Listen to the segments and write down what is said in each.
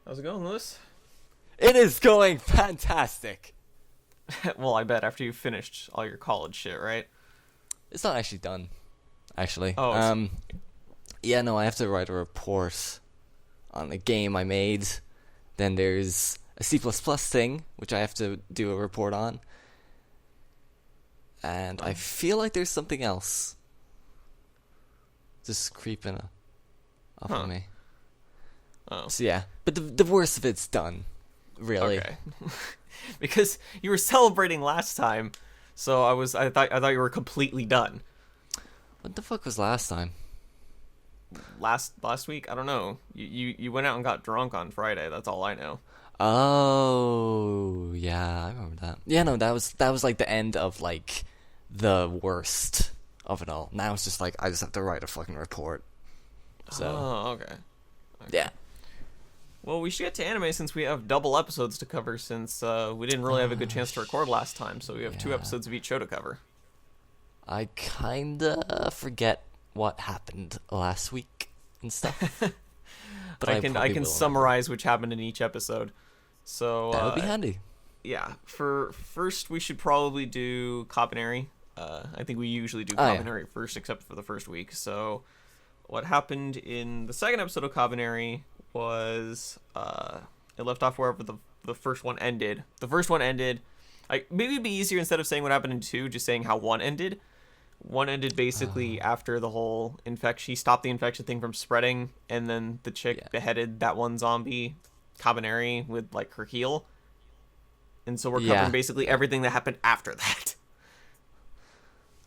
How's it going, Lewis? It is going fantastic. Well, I bet after you finished all your college shit, right? It's not actually done, actually. Oh, Yeah, no, I have to write a report on a game I made. Then there's a C++ thing, which I have to do a report on. And I feel like there's something else just creeping up on me. Oh. So yeah, but the worst of it's done, really. Okay. Because you were celebrating last time, so I thought you were completely done. What the fuck was last time? Last week? I don't know. You went out and got drunk on Friday. That's all I know. Oh, yeah, I remember that. Yeah, no, that was like the end of like the worst of it all. Now it's just like I just have to write a fucking report. So, Oh, okay. yeah. Well, we should get to anime since we have double episodes to cover since we didn't really have a good chance to record last time, so we have 2 episodes of each show to cover. I kinda forget what happened last week and stuff. But I probably can will summarize which happened in each episode. So remember. That would be handy. Yeah, for first we should probably do Kabaneri. I think we usually do Kabaneri first, except for the first week. So, what happened in the second episode of Kabaneri was it left off wherever the first one ended. The first one ended. Maybe it'd be easier instead of saying what happened in 2, just saying how 1 ended. 1 ended basically after the whole infection. He stopped the infection thing from spreading, and then the chick beheaded that one zombie, Kabaneri, with like her heel. And so we're covering basically everything that happened after that.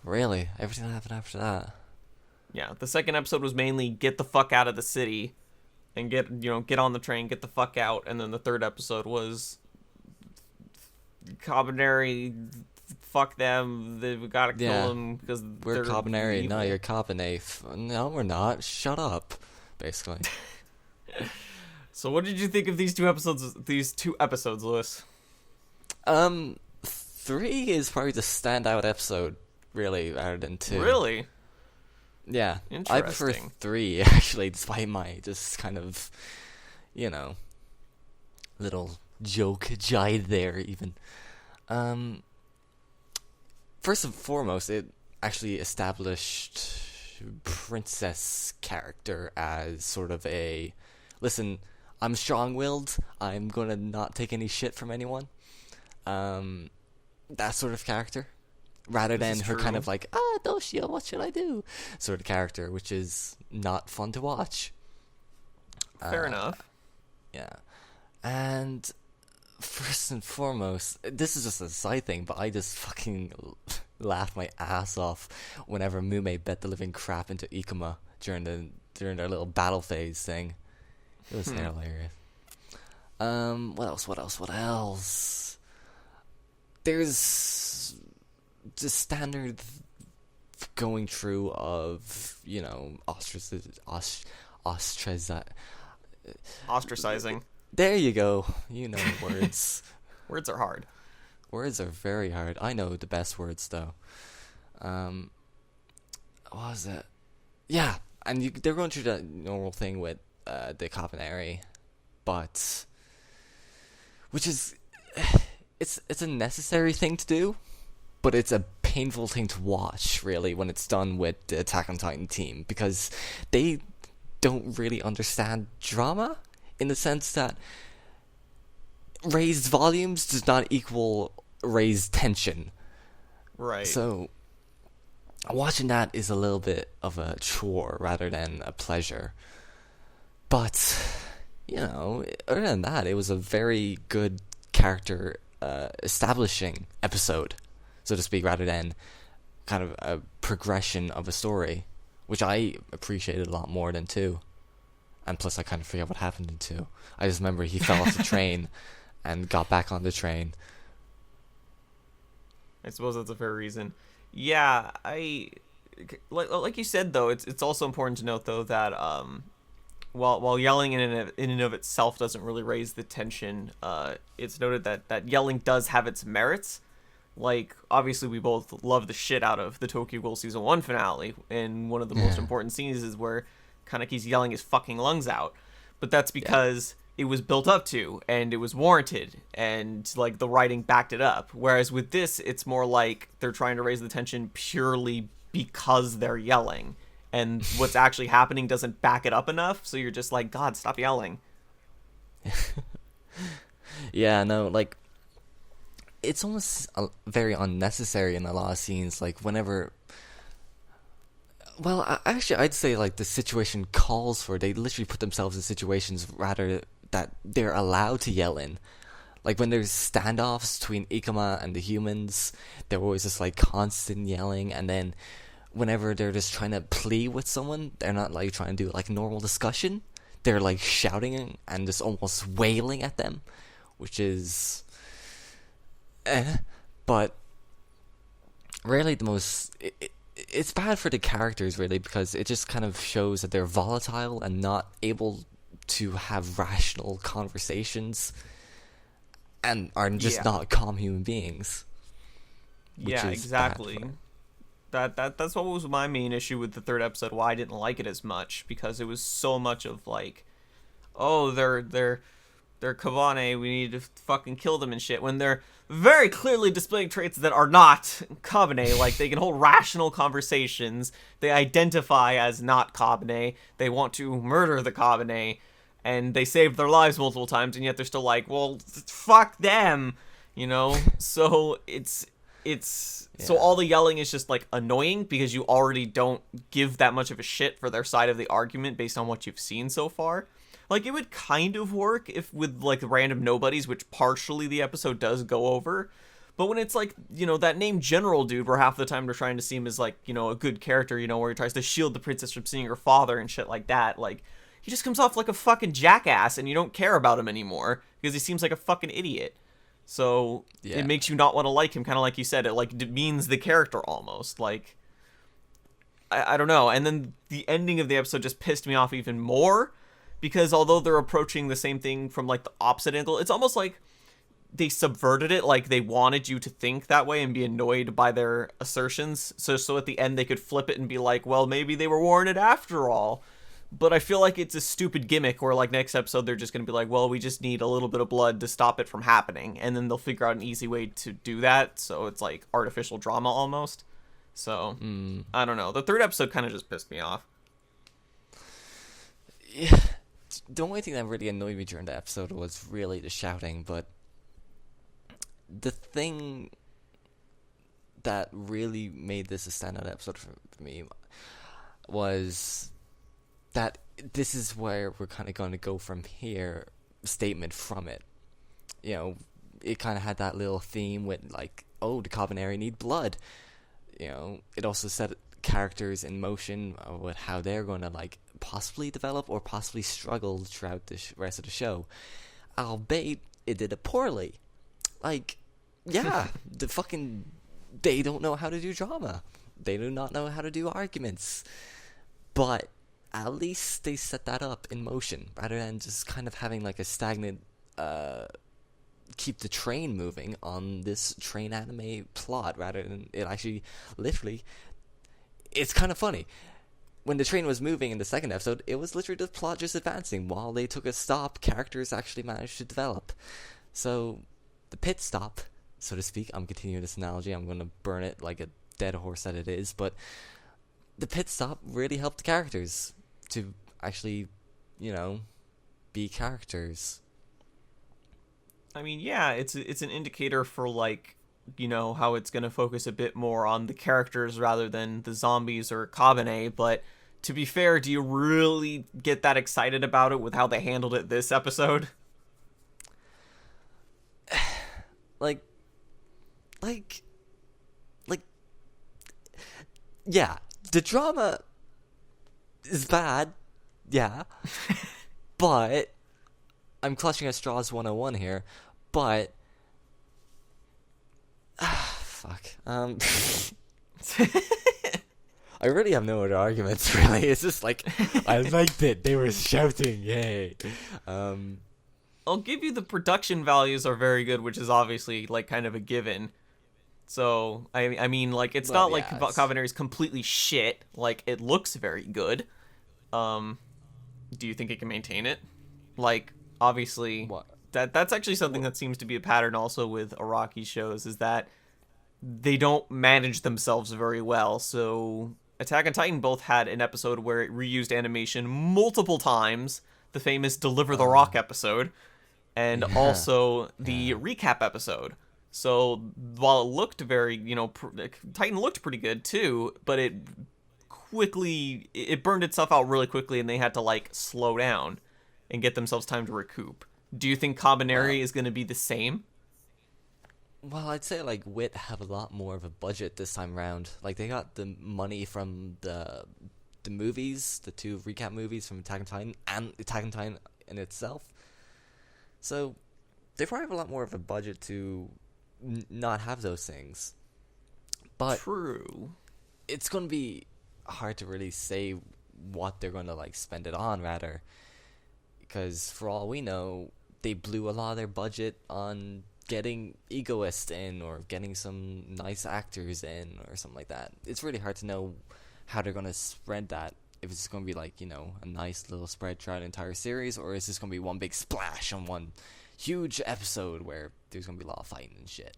Really? Everything that happened after that? Yeah, the second episode was mainly get the fuck out of the city and get on the train, get the fuck out. And then the third episode was Kabaneri, fuck them, we gotta kill them because we're Kabaneri. evil. No, you're Kabanei. No, we're not. Shut up, basically. So what did you think of these two episodes, Lewis? 3 is probably the standout episode, really, rather than 2. Really? Yeah, I prefer Interesting. 3 actually, despite my just kind of, little joke jive there. Even, first and foremost, it actually established Princess character as sort of a, listen, I'm strong-willed. I'm gonna not take any shit from anyone. That sort of character. Rather than her kind of like, Doshio, what should I do? Sort of character, which is not fun to watch. Fair enough. Yeah. And first and foremost, this is just a side thing, but I just fucking laughed my ass off whenever Mume bet the living crap into Ikuma during their little battle phase thing. It was hilarious. What else? There's the standard going through of, Ostracizing. There you go. You know words. Words are hard. Words are very hard. I know the best words, though. What was it? Yeah, and they're going through the normal thing with the Kabaneri, but which is it's a necessary thing to do, but it's a painful thing to watch, really, when it's done with the Attack on Titan team, because they don't really understand drama in the sense that raised volumes does not equal raised tension. Right. So watching that is a little bit of a chore rather than a pleasure. But, other than that, it was a very good character establishing episode, so to speak, rather than kind of a progression of a story, which I appreciated a lot more than 2. And plus, I kind of forget what happened in 2. I just remember he fell off the train and got back on the train. I suppose that's a fair reason. Yeah, like you said, though, it's also important to note, though, that while yelling in and of itself doesn't really raise the tension, it's noted that yelling does have its merits. Like, obviously, we both love the shit out of the Tokyo Ghoul Season 1 finale, and one of the most important scenes is where Kaneki's yelling his fucking lungs out. But that's because it was built up to, and it was warranted, and like the writing backed it up. Whereas with this, it's more like they're trying to raise the tension purely because they're yelling, and what's actually happening doesn't back it up enough, so you're just like, God, stop yelling. Yeah, no, like, it's almost very unnecessary in a lot of scenes, like, whenever... Well, actually, I'd say, like, the situation calls for it. They literally put themselves in situations rather that they're allowed to yell in. Like, when there's standoffs between Ikuma and the humans, they're always just, like, constant yelling, and then whenever they're just trying to plead with someone, they're not, like, trying to do, like, normal discussion. They're, like, shouting and just almost wailing at them, which is... But really the most... It's bad for the characters, really, because it just kind of shows that they're volatile and not able to have rational conversations and are just not calm human beings. Yeah, exactly. That's what was my main issue with the third episode, why I didn't like it as much, because it was so much of like, oh, they're Kabaneri, we need to fucking kill them and shit, when they're very clearly displaying traits that are not Kabaneri. Like, they can hold rational conversations, they identify as not Kabaneri, they want to murder the Kabaneri, and they saved their lives multiple times, and yet they're still like, well, fuck them, you know? So so all the yelling is just like annoying because you already don't give that much of a shit for their side of the argument based on what you've seen so far. Like, it would kind of work if with, like, random nobodies, which partially the episode does go over. But when it's, like, you know, that named General dude, where half the time they're trying to seem as, like, you know, a good character, you know, where he tries to shield the princess from seeing her father and shit like that, like, he just comes off like a fucking jackass, and you don't care about him anymore, because he seems like a fucking idiot. So, it makes you not want to like him, kind of like you said, it, like, demeans the character almost, like... I don't know, and then the ending of the episode just pissed me off even more, because although they're approaching the same thing from, like, the opposite angle, it's almost like they subverted it, like they wanted you to think that way and be annoyed by their assertions, so at the end they could flip it and be like, well, maybe they were warranted after all. But I feel like it's a stupid gimmick where, like, next episode they're just going to be like, well, we just need a little bit of blood to stop it from happening, and then they'll figure out an easy way to do that, so it's like artificial drama almost. So, I don't know. The third episode kind of just pissed me off. Yeah. The only thing that really annoyed me during the episode was really the shouting, but the thing that really made this a standout episode for me was that this is where we're kind of going to go from here statement from it. You know, it kind of had that little theme with, like, oh, the Kabaneri need blood. You know, it also set characters in motion with how they're going to, like, possibly develop or possibly struggle throughout the rest of the show. Albeit, it did it poorly. Like, yeah, they don't know how to do drama. They do not know how to do arguments. But at least they set that up in motion, rather than just kind of having, like, a stagnant, keep the train moving on this train anime plot, rather than it actually, literally, it's kind of funny. When the train was moving in the second episode, it was literally the plot just advancing. While they took a stop, characters actually managed to develop. So, the pit stop, so to speak, I'm continuing this analogy, I'm going to burn it like a dead horse that it is, but the pit stop really helped the characters to actually, you know, be characters. I mean, yeah, it's an indicator for, like, you know, how it's going to focus a bit more on the characters rather than the zombies or Kabaneri, but to be fair, do you really get that excited about it with how they handled it this episode? Like, yeah, the drama is bad, yeah, but, I'm clutching at straws 101 here, but, fuck, I really have no other arguments, really. It's just like, I liked it, they were shouting, yay. I'll give you the production values are very good, which is obviously, like, kind of a given. So, I mean, like, it's not like Kabaneri's completely shit. Like, it looks very good. Do you think it can maintain it? Like, obviously, What? that's actually something that seems to be a pattern also with Iraqi shows, is that they don't manage themselves very well. So Attack on Titan both had an episode where it reused animation multiple times, the famous Deliver the Rock episode, and Yeah. also the Yeah. recap episode. So while it looked very, Titan looked pretty good too, but it burned itself out really quickly, and they had to like slow down and get themselves time to recoup. Do you think Well, Kabaneri is going to be the same? well, I'd say like Wit have a lot more of a budget this time around. Like they got the money from the movies, the two recap movies from Attack on Titan and Attack on Titan in itself. So they probably have a lot more of a budget to not have those things. But True. it's going to be hard to really say what they're going to like spend it on, rather, because for all we know, they blew a lot of their budget on getting egoists in or getting some nice actors in or something like that. It's really hard to know how they're going to spread that. If it's going to be like, a nice little spread throughout the entire series, or is this going to be one big splash on one huge episode where there's going to be a lot of fighting and shit.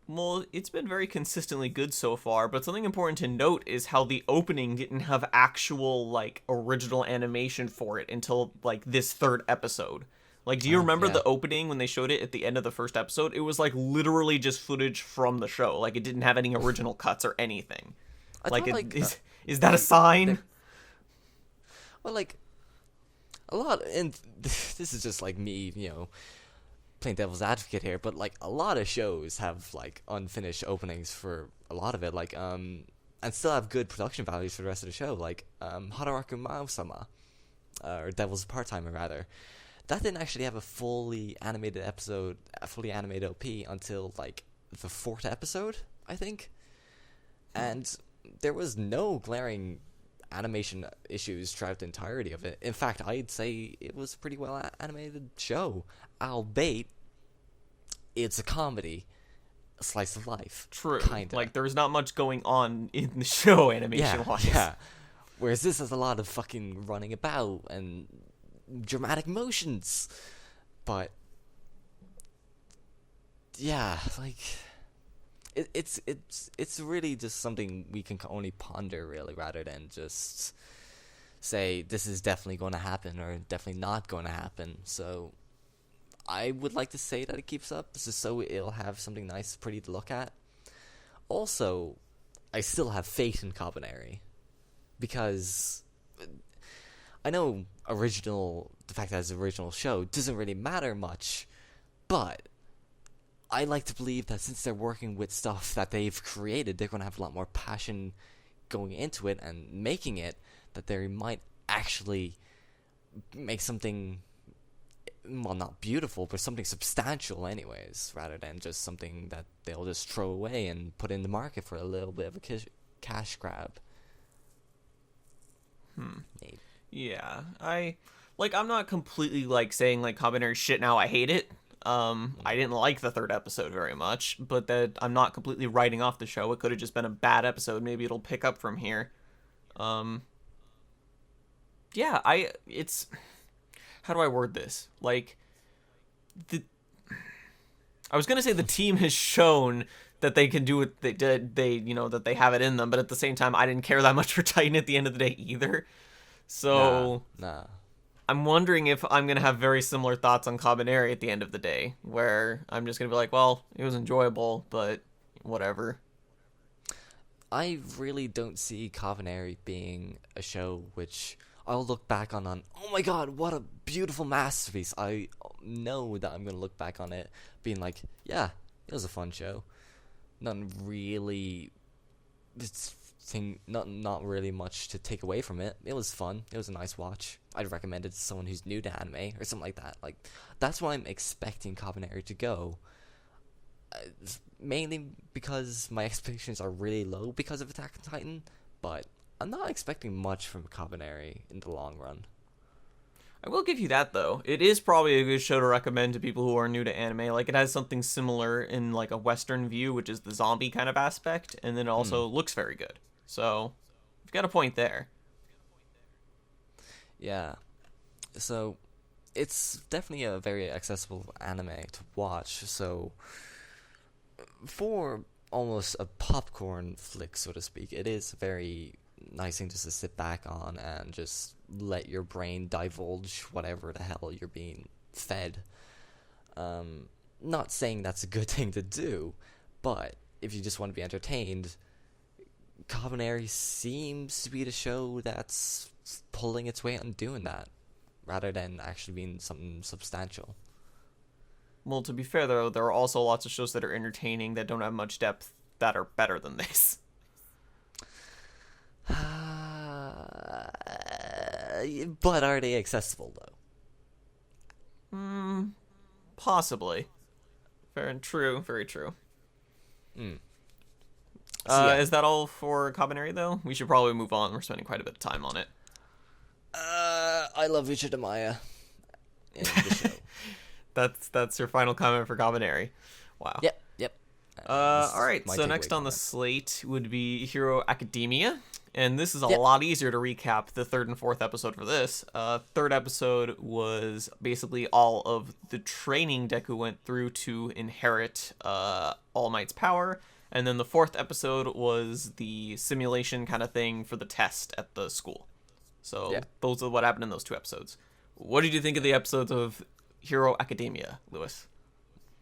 Well, it's been very consistently good so far, but something important to note is how the opening didn't have actual, like, original animation for it until, like, this third episode. Like, do you remember Yeah. the opening when they showed it at the end of the first episode? It was, like, literally just footage from the show. Like, it didn't have any original cuts or anything. I Like, thought, like, is that a sign? well, like, a lot, and this is just like me, playing devil's advocate here, but like a lot of shows have like unfinished openings for a lot of it, like and still have good production values for the rest of the show, like Hataraku Mao-sama, or Devil's Part-Timer rather. That didn't actually have a fully animated episode, a fully animated OP until like the fourth episode, I think, and there was no glaring animation issues throughout the entirety of it. In fact, I'd say it was a pretty well animated show, albeit it's a comedy, a slice of life, True. kinda. Like, there's not much going on in the show animation-wise. Yeah. Whereas this has a lot of fucking running about and dramatic motions, but yeah, like it's really just something we can only ponder, really, rather than just say this is definitely going to happen or definitely not going to happen. So I would like to say that it keeps up, just so it'll have something nice, pretty to look at. Also, I still have faith in Kabaneri, because I know the fact that it's an original show doesn't really matter much, but I like to believe that since they're working with stuff that they've created, they're going to have a lot more passion going into it and making it, that they might actually make something, well, not beautiful, but something substantial anyways, rather than just something that they'll just throw away and put in the market for a little bit of a cash grab. Maybe. Yeah, I'm not completely, like, saying, like, Kabaneri shit now, I hate it. I didn't like the third episode very much, but that I'm not completely writing off the show. It could have just been a bad episode. Maybe it'll pick up from here. Yeah, how do I word this? Like, I was gonna say the team has shown that they can do what they did. That they have it in them, but at the same time, I didn't care that much for Titan at the end of the day either. So Nah. I'm wondering if I'm going to have very similar thoughts on Kabaneri at the end of the day, where I'm just going to be like, well, it was enjoyable, but whatever. I really don't see Kabaneri being a show which I'll look back on, oh my god, what a beautiful masterpiece. I know that I'm going to look back on it being like, yeah, it was a fun show. Nothing really, not really much to take away from it. It was fun. It was a nice watch. I'd recommend it to someone who's new to anime or something like that. Like, that's why I'm expecting Kabaneri to go. Mainly because my expectations are really low because of Attack on Titan, but I'm not expecting much from Kabaneri in the long run. I will give you that, though. It is probably a good show to recommend to people who are new to anime. Like, it has something similar in, like, a Western view, which is the zombie kind of aspect, and then it also looks very good. So, you've got a point there. Yeah. So, it's definitely a very accessible anime to watch. So for almost a popcorn flick, so to speak, it is a very nice thing just to sit back on and just let your brain divulge whatever the hell you're being fed. Not saying that's a good thing to do, but if you just want to be entertained, Kabaneri seems to be the show that's pulling its weight on doing that, rather than actually being something substantial. Well, to be fair, though, there are also lots of shows that are entertaining that don't have much depth that are better than this. But are they accessible, though? Possibly. Fair and true. Very true. So, yeah. Is that all for Kabaneri, though? We should probably move on. We're spending quite a bit of time on it. I love Ichidamaya in the show. That's your final comment for Kabaneri. Wow. Yep. All right, so next on the slate would be Hero Academia, and this is a lot easier to recap the third and fourth episode for this. Third episode was basically all of the training Deku went through to inherit All Might's power, and then the fourth episode was the simulation kind of thing for the test at the school. So those are what happened in those two episodes. What did you think of the episodes of Hero Academia, Lewis?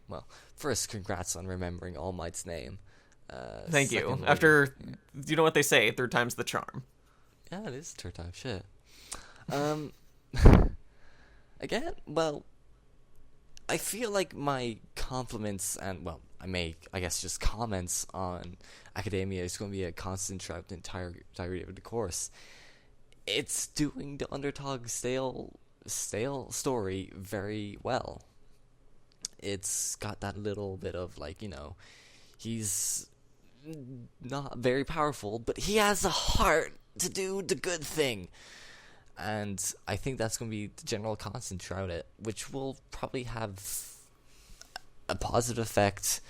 Well, first, congrats on remembering All Might's name. Thank you. After, you know what they say, third time's the charm. Yeah, it is third time, shit. Again, well, I feel like my compliments and, well, I guess just comments on Academia is going to be a constant throughout the entirety of the course. It's doing the underdog stale story very well. It's got that little bit of, like, you know, he's not very powerful, but he has a heart to do the good thing. And I think that's going to be the general constant throughout it, which will probably have a positive effect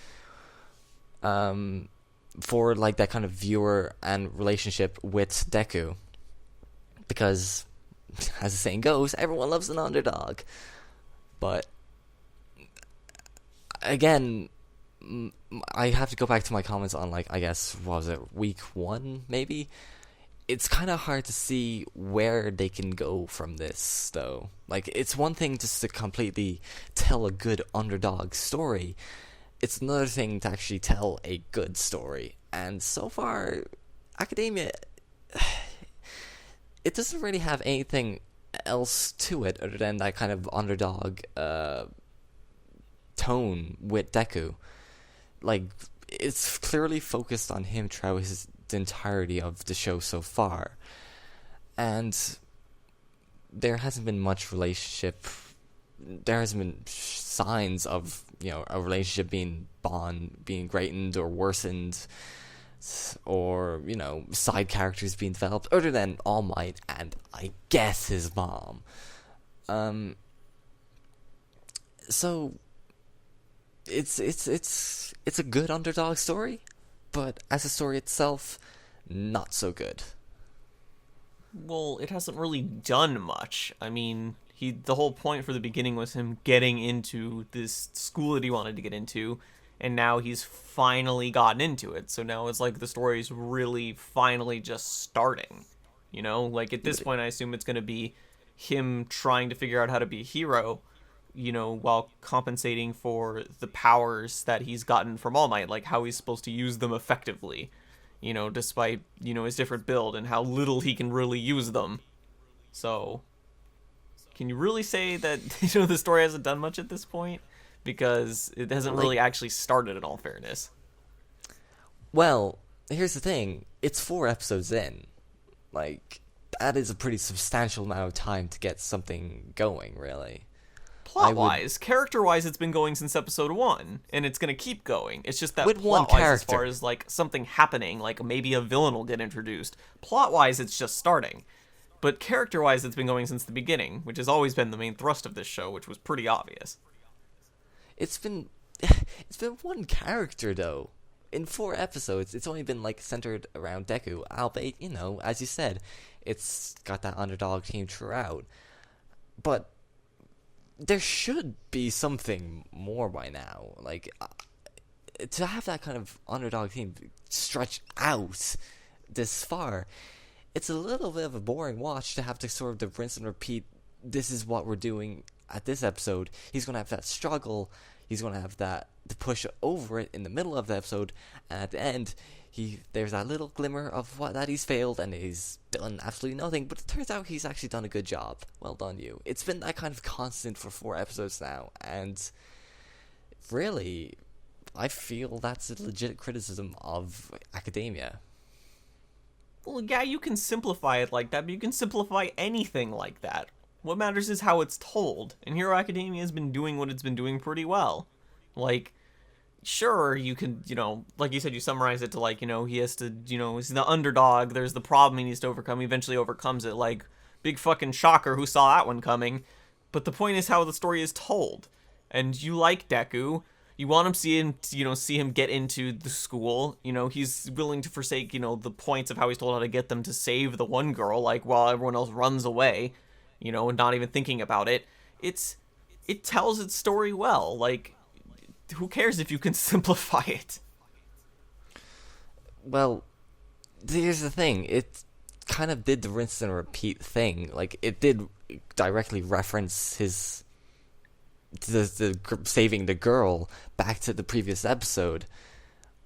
for, like, that kind of viewer and relationship with Deku. Because, as the saying goes, everyone loves an underdog. But again, I have to go back to my comments on, like, I guess, what was it, week 1, maybe? It's kind of hard to see where they can go from this, though. Like, it's one thing just to completely tell a good underdog story. It's another thing to actually tell a good story. And so far, Academia, it doesn't really have anything else to it other than that kind of underdog tone with Deku. Like, it's clearly focused on him throughout the entirety of the show so far. And there hasn't been much relationship. There hasn't been signs of, you know, a relationship being greatened or worsened, or, you know, side characters being developed, other than All Might and, I guess, his mom. So it's a good underdog story, but as a story itself, not so good. Well, it hasn't really done much. I mean, the whole point for the beginning was him getting into this school that he wanted to get into, and now he's finally gotten into it. So now it's like the story's really finally just starting. You know, like at this point I assume it's going to be him trying to figure out how to be a hero, you know, while compensating for the powers that he's gotten from All Might, like how he's supposed to use them effectively, you know, despite, you know, his different build and how little he can really use them. So, can you really say that, you know, the story hasn't done much at this point? Because it hasn't really actually started, in all fairness. Well, here's the thing. It's 4 episodes in. Like, that is a pretty substantial amount of time to get something going, really. Plot-wise, character-wise, it's been going since episode 1, and it's going to keep going. It's just that with one plot-wise, character, as far as, like, something happening, like maybe a villain will get introduced, plot-wise, it's just starting. But character-wise, it's been going since the beginning, which has always been the main thrust of this show, which was pretty obvious. It's been one character, though. In 4 episodes, it's only been, like, centered around Deku, albeit, you know, as you said, it's got that underdog team throughout. But there should be something more by now. Like, to have that kind of underdog team stretch out this far, it's a little bit of a boring watch to have to sort of rinse and repeat. This is what we're doing at this episode. He's going to have that struggle. He's going to have that to push over it in the middle of the episode. And at the end, there's that little glimmer of that he's failed and he's done absolutely nothing. But it turns out he's actually done a good job. Well done, you. It's been that kind of constant for 4 episodes now. And really, I feel that's a legit criticism of academia. Well, yeah, you can simplify it like that, but you can simplify anything like that. What matters is how it's told, and Hero Academia has been doing what it's been doing pretty well. Like, sure, you can, like you said, you summarize it to, like, he has to, he's the underdog, there's the problem he needs to overcome, he eventually overcomes it, like, big fucking shocker, who saw that one coming? But the point is how the story is told, and you like Deku, you want him see him get into the school, he's willing to forsake, the points of how he's told how to get them to save the one girl, like, while everyone else runs away, and not even thinking about it. It tells its story well. Like, who cares if you can simplify it? Well, here's the thing. It kind of did the rinse and repeat thing. Like, it did directly reference the saving the girl back to the previous episode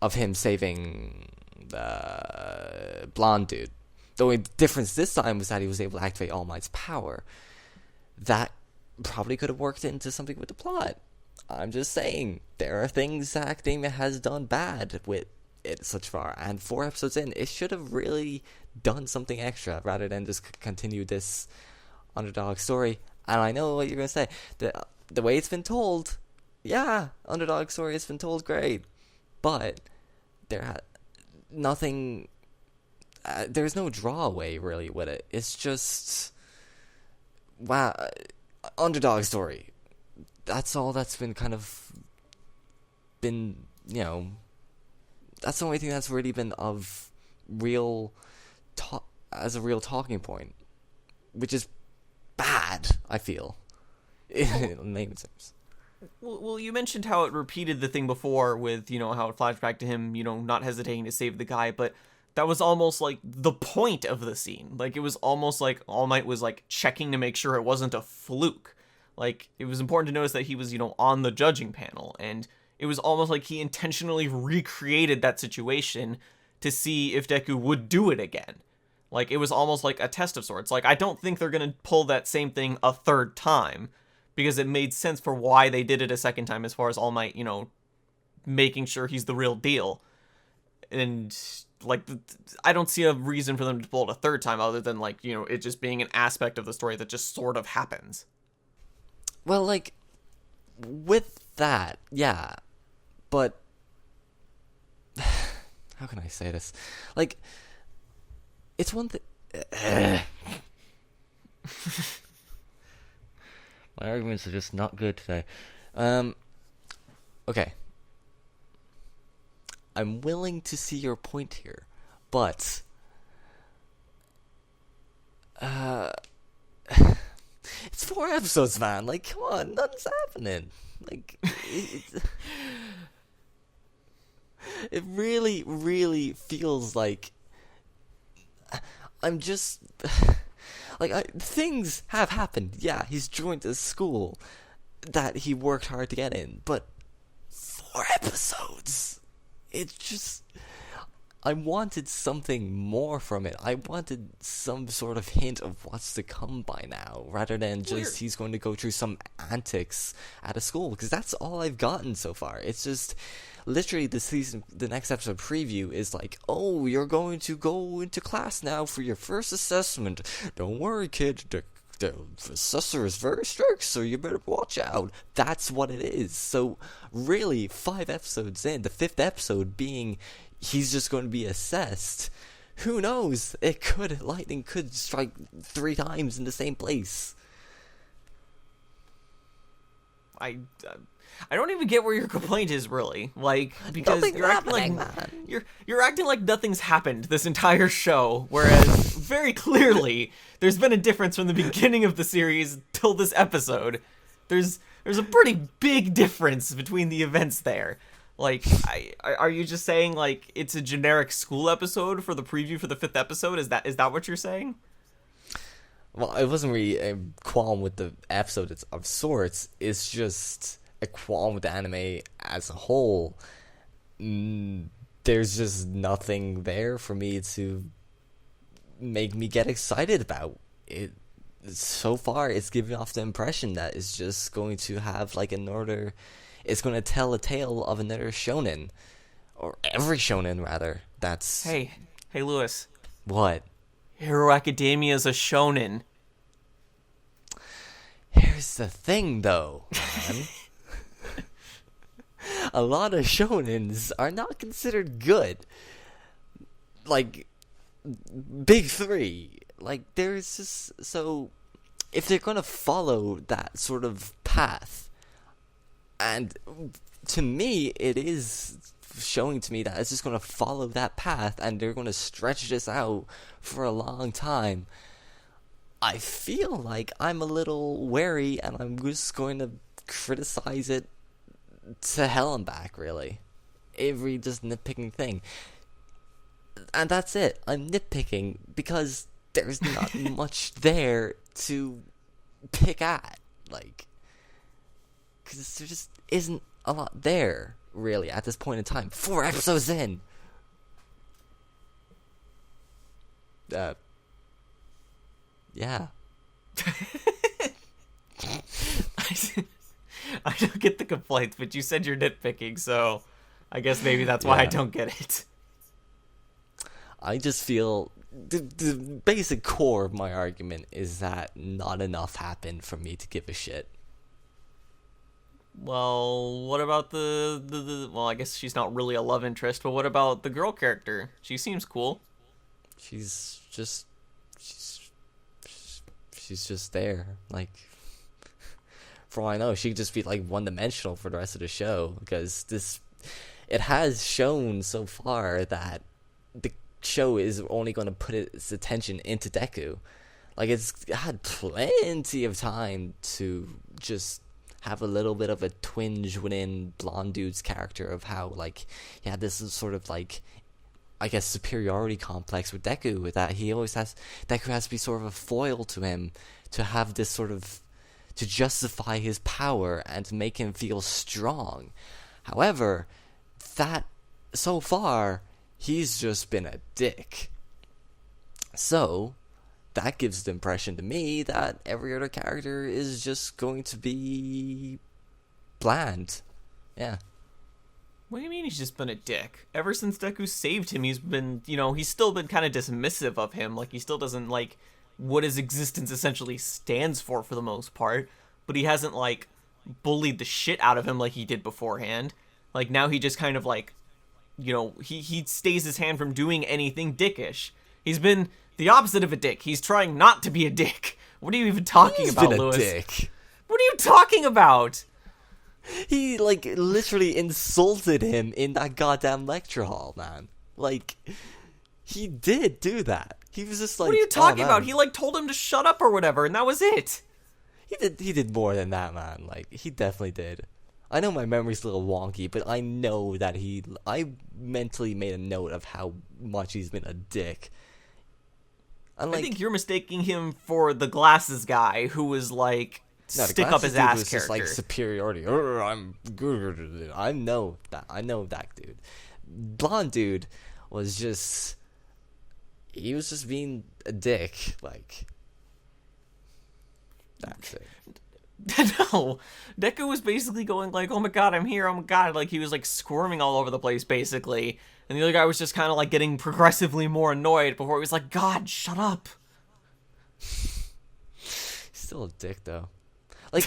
of him saving the blonde dude. The only difference this time was that he was able to activate All Might's power. That probably could have worked into something with the plot. I'm just saying, there are things that Academia has done bad with it such far, and 4 episodes in, it should have really done something extra rather than just continue this underdog story. And I know what you're going to say. The way it's been told, yeah, underdog story has been told great, but nothing... there's no drawaway really with it. It's just, wow, underdog story. That's all that's been kind of been, that's the only thing that's really been of real as a real talking point, which is bad, I feel. In layman's terms. Well, you mentioned how it repeated the thing before with, how it flashed back to him, not hesitating to save the guy, but that was almost like the point of the scene. Like, it was almost like All Might was like checking to make sure it wasn't a fluke. Like, it was important to notice that he was, on the judging panel, and it was almost like he intentionally recreated that situation to see if Deku would do it again. Like, it was almost like a test of sorts. Like, I don't think they're gonna pull that same thing a third time, because it made sense for why they did it a second time as far as All Might, making sure he's the real deal. And, like, I don't see a reason for them to pull it a third time other than, like, it just being an aspect of the story that just sort of happens. Well, like, with that, yeah, but how can I say this? Like, it's one thing... My arguments are just not good today. Okay. I'm willing to see your point here, but it's 4 episodes, man. Like, come on, nothing's happening. Like, it really, really feels like I'm just like things have happened. Yeah, he's joined a school that he worked hard to get in, but 4 episodes. It's just, I wanted something more from it. I wanted some sort of hint of what's to come by now, rather than just he's going to go through some antics at a school, because that's all I've gotten so far. It's just literally the next episode preview is like, oh, you're going to go into class now for your first assessment. Don't worry, kid. The professor is very strict, so you better watch out. That's what it is. So really, 5 episodes in, the 5th episode being he's just going to be assessed. Who knows? Lightning could strike 3 times in the same place. I don't even get where your complaint is, really. Like, because you're acting like nothing's happened this entire show, whereas very clearly there's been a difference from the beginning of the series till this episode. There's a pretty big difference between the events there. Like, are you just saying like it's a generic school episode for the preview for the 5th episode? Is that what you're saying? Well, it wasn't really a qualm with the episode of sorts. It's just a qualm with the anime as a whole. There's just nothing there for me to make me get excited about it. So far, it's giving off the impression that it's just going to have like another. It's going to tell a tale of another shonen, or every shonen rather. That's Hey, Lewis. What? Hero Academia is a shonen. Here's the thing, though, man. A lot of shonens are not considered good. Like, big three. Like, there's just... So, if they're gonna follow that sort of path, and to me, it is showing to me that it's just gonna follow that path, and they're gonna stretch this out for a long time, I feel like I'm a little wary, and I'm just going to criticize it to hell and back, really. Every just nitpicking thing. And that's it. I'm nitpicking because there's not much there to pick at. Like, because there just isn't a lot there, really, at this point in time. 4 episodes in! Yeah. I don't get the complaints, but you said you're nitpicking, so I guess maybe that's why I don't get it. I just feel the basic core of my argument is that not enough happened for me to give a shit. Well, what about the well, I guess she's not really a love interest, but what about the girl character? She seems cool. She's just there. Like, for all I know, she could just be like one-dimensional for the rest of the show, because it has shown so far that the show is only going to put its attention into Deku. Like, it's had plenty of time to just have a little bit of a twinge within Blonde Dude's character of how, like, he had this sort of, like, I guess, superiority complex with Deku, with that Deku has to be sort of a foil to him, to have this sort of, to justify his power and to make him feel strong. However, that, so far, he's just been a dick. So, that gives the impression to me that every other character is just going to be bland. Yeah. What do you mean he's just been a dick? Ever since Deku saved him, he's been, he's still been kind of dismissive of him. Like, he still doesn't like what his existence essentially stands for the most part. But he hasn't, like, bullied the shit out of him like he did beforehand. Like, now he just kind of, like, he stays his hand from doing anything dickish. He's been the opposite of a dick. He's trying not to be a dick. What are you even talking about, Lewis? He's been a dick. What are you talking about? He, like, literally insulted him in that goddamn lecture hall, man. Like, he did do that. He was just like, what are you talking about? He, like, told him to shut up or whatever, and that was it. He did more than that, man. Like, he definitely did. I know my memory's a little wonky, but I know that I mentally made a note of how much he's been a dick. And, like, I think you're mistaking him for the glasses guy who was, like, stick up his ass character. Just like superiority. I'm good. I know that dude. Blonde Dude was just, he was just being a dick. Like, that's it. No, Deku was basically going like, "Oh my god, I'm here! Oh my god!" Like, he was like squirming all over the place, basically. And the other guy was just kind of like getting progressively more annoyed before he was like, "God, shut up!" Still a dick, though. Like,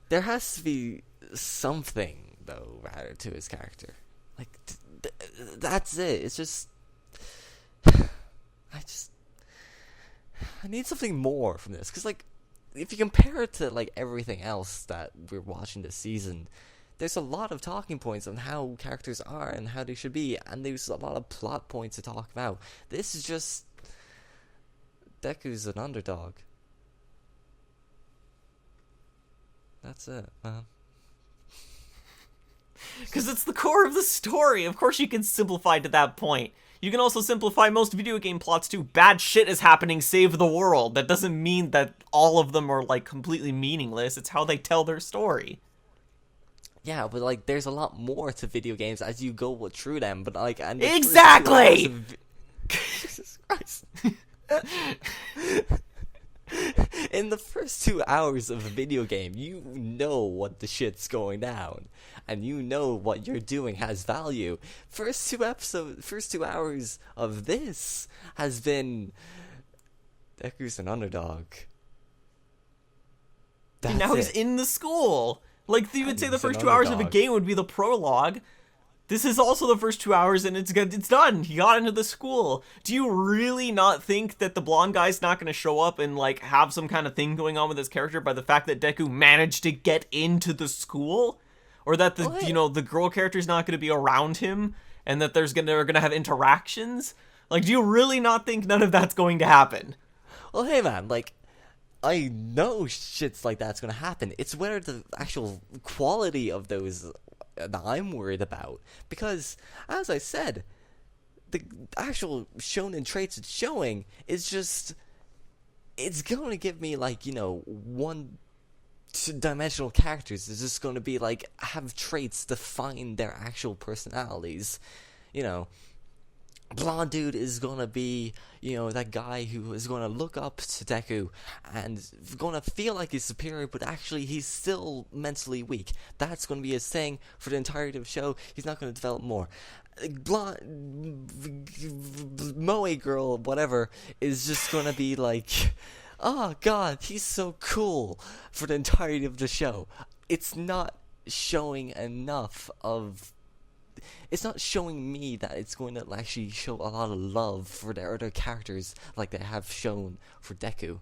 there has to be something, though, rather, to his character. Like, that's it. It's just, I need something more from this, because, like, if you compare it to, like, everything else that we're watching this season, there's a lot of talking points on how characters are and how they should be, and there's a lot of plot points to talk about. This is just, Deku's an underdog. That's it, man. Because it's the core of the story. Of course you can simplify to that point. You can also simplify most video game plots too. Bad shit is happening, save the world. That doesn't mean that all of them are, like, completely meaningless. It's how they tell their story. Yeah, but, like, there's a lot more to video games as you go through them, but, like... And exactly! Jesus Christ. In the first 2 hours of a video game, you know what the shit's going down, and you know what you're doing has value. First 2 hours of this has been Deku's an underdog. And now he's in the school. Like, you would say the first 2 hours of a game would be the prologue. This is also the first 2 hours, and it's done. He got into the school. Do you really not think that the blonde guy's not going to show up and, like, have some kind of thing going on with his character by the fact that Deku managed to get into the school? Or that the girl character's not going to be around him, and that they're going to have interactions? Like, do you really not think none of that's going to happen? Well, hey, man, like, I know shit's like that's going to happen. It's whether the actual quality of those that I'm worried about, because as I said, the actual shonen traits it's showing is just, it's going to give me, like, one-dimensional characters. It's just going to be like have traits define their actual personalities. Blonde dude is going to be, that guy who is going to look up to Deku and going to feel like he's superior, but actually he's still mentally weak. That's going to be his thing for the entirety of the show. He's not going to develop more. Blonde Moe girl, whatever, is just going to be like, oh god, he's so cool for the entirety of the show. It's not showing enough of... It's not showing me that it's going to actually show a lot of love for their other characters like they have shown for Deku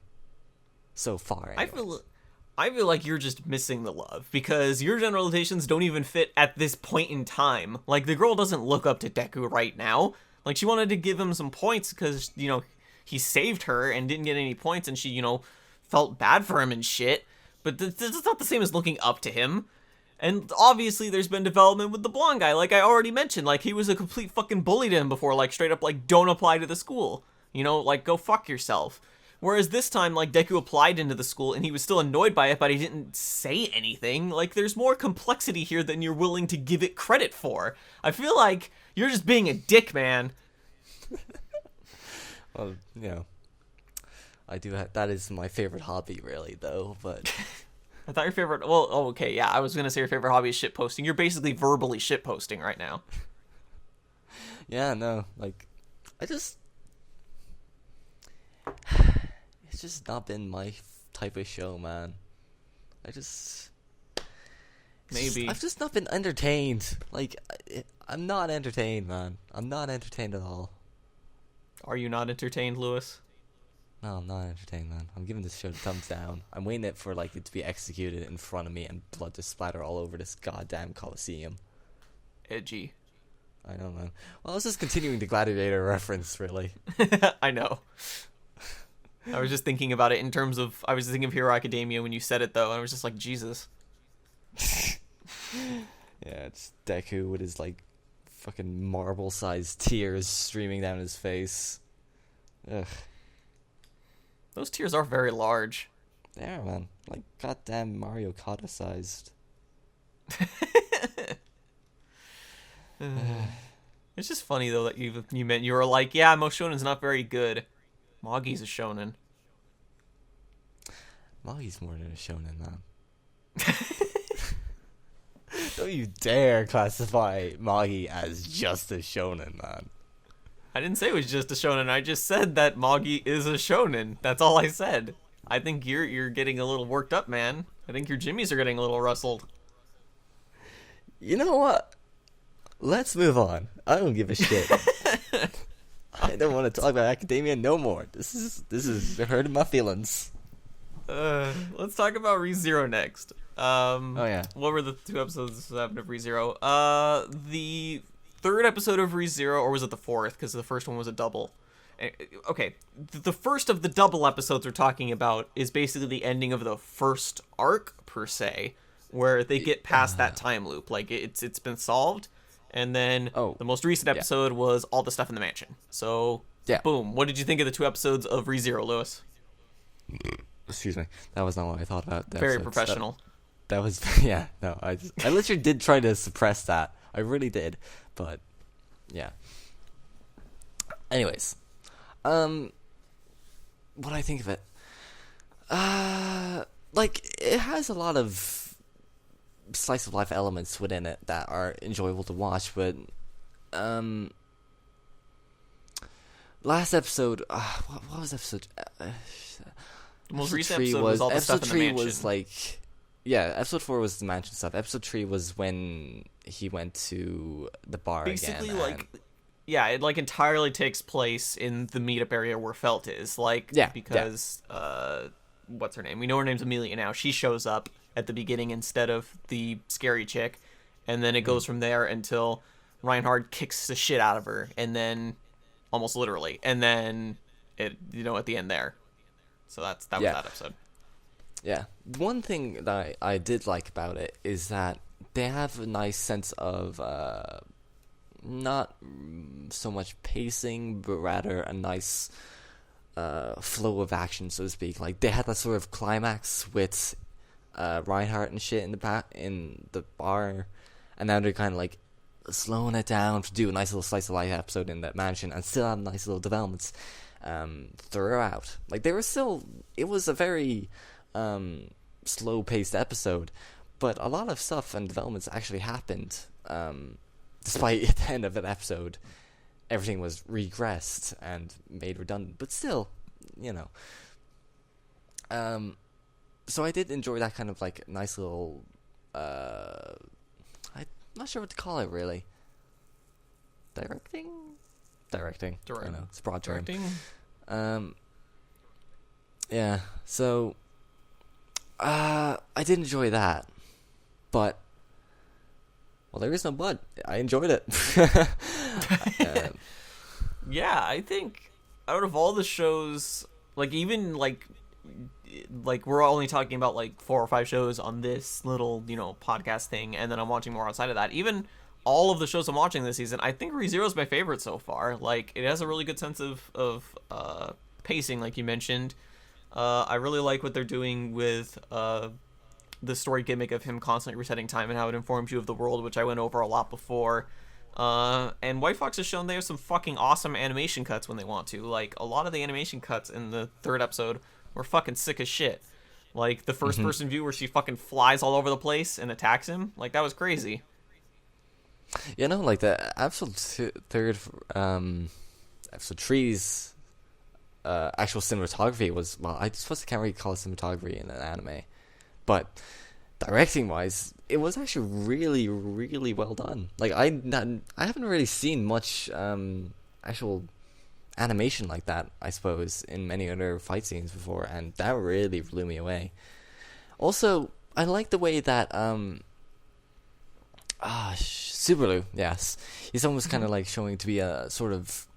so far. Anyways. I feel like you're just missing the love, because your generalizations don't even fit at this point in time. Like, the girl doesn't look up to Deku right now. Like, she wanted to give him some points because, he saved her and didn't get any points, and she, felt bad for him and shit. But this is not the same as looking up to him. And obviously there's been development with the blonde guy, like I already mentioned. Like, he was a complete fucking bully to him before, like, straight up, like, don't apply to the school. Like, go fuck yourself. Whereas this time, like, Deku applied into the school, and he was still annoyed by it, but he didn't say anything. Like, there's more complexity here than you're willing to give it credit for. I feel like you're just being a dick, man. Well, I do that is my favorite hobby, really, though, but... I thought your favorite... Well, okay, yeah, I was going to say your favorite hobby is shitposting. You're basically verbally shitposting right now. Yeah, no, like, It's just not been my type of show, man. I've just not been entertained. Like, I'm not entertained, man. I'm not entertained at all. Are you not entertained, Lewis? No, I'm not entertained, man. I'm giving this show the thumbs down. I'm waiting it for, like, it to be executed in front of me and blood to splatter all over this goddamn Coliseum. Edgy. I know, man. Well, I was just continuing the Gladiator reference, really. I know. I was just thinking about it in terms of... I was thinking of Hero Academia when you said it, though, and I was just like, Jesus. Yeah, it's Deku with his, like, fucking marble-sized tears streaming down his face. Ugh. Those tears are very large. They are, man. Like, goddamn Mario Kata-sized. It's just funny, though, that you were like, yeah, most shonen's not very good. Magi's a shonen. Magi's more than a shonen, man. Don't you dare classify Magi as just a shonen, man. I didn't say it was just a shonen. I just said that Magi is a shonen. That's all I said. I think you're getting a little worked up, man. I think your jimmies are getting a little rustled. You know what? Let's move on. I don't give a shit. I don't want to talk about academia no more. This is hurting my feelings. Let's talk about ReZero next. Oh yeah. What were the 2 episodes that happened of ReZero? The 3rd episode of ReZero, or was it the 4th? Because the first one was a double. okay, the first of the double episodes we're talking about is basically the ending of the first arc per se, where they get past that time loop. Like it's been solved, and then the most recent episode was all the stuff in the mansion. So boom. What did you think of the 2 episodes of ReZero, Lewis? Excuse me. That was not what I thought about. Very professional. That was no. I literally did try to suppress that. I really did, but yeah. Anyways, what I think of it, like it has a lot of slice of life elements within it that are enjoyable to watch, but last episode, what was episode? The most recent episode was all the stuff in the mansion. Was like, episode 4 was the mansion stuff. Episode 3 was when he went to the bar basically, again. Like, it like entirely takes place in the meetup area where Felt is. Like, because what's her name? We know her name's Amelia now. She shows up at the beginning instead of the scary chick, and then it goes from there until Reinhard kicks the shit out of her, and then almost literally, and then it at the end there. So that was that episode. Yeah. One thing that I did like about it is that they have a nice sense of not so much pacing, but rather a nice flow of action, so to speak. Like they had that sort of climax with Reinhardt and shit in the bar, and now they're kind of like slowing it down to do a nice little slice of life episode in that mansion, and still have nice little developments throughout. Like they were still, it was a very slow-paced episode, but a lot of stuff and developments actually happened. Despite at the end of that episode, everything was regressed and made redundant, but still, so I did enjoy that kind of like nice little. I'm not sure what to call it really. Directing. I don't know. It's a broad term. Yeah. So, I did enjoy that, but. Well, there is no but. I enjoyed it. Yeah, I think out of all the shows, like even like we're only talking about like 4 or 5 shows on this little podcast thing, and then I'm watching more outside of that. Even all of the shows I'm watching this season, I think ReZero is my favorite so far. Like it has a really good sense of pacing, like you mentioned. I really like what they're doing with the story gimmick of him constantly resetting time and how it informs you of the world, which I went over a lot before. And White Fox has shown they have some fucking awesome animation cuts when they want to. Like, a lot of the animation cuts in the 3rd episode were fucking sick as shit. Like, the first-person view where she fucking flies all over the place and attacks him. Like, that was crazy. Like, the episode 3's actual cinematography was, well, I suppose I can't really call it cinematography in an anime. But directing-wise, it was actually really, really well done. Like I haven't really seen much actual animation like that, I suppose, in many other fight scenes before, and that really blew me away. Also, I like the way that Subaru, yes, he's almost kind of like showing to be a sort of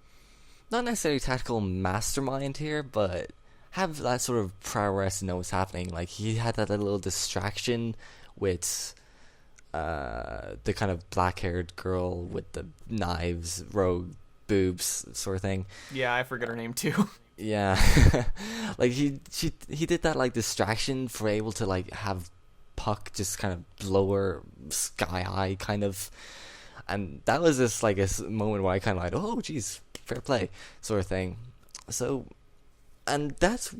not necessarily tactical mastermind here, but have that sort of prowess to know what's happening. Like he had that little distraction with the kind of black-haired girl with the knives, rogue boobs sort of thing. Yeah, I forget her name too. Yeah, like he did that like distraction for able to like have Puck just kind of blow her sky high kind of, and that was just like a moment where I kind of like, oh geez, fair play sort of thing. So. And that's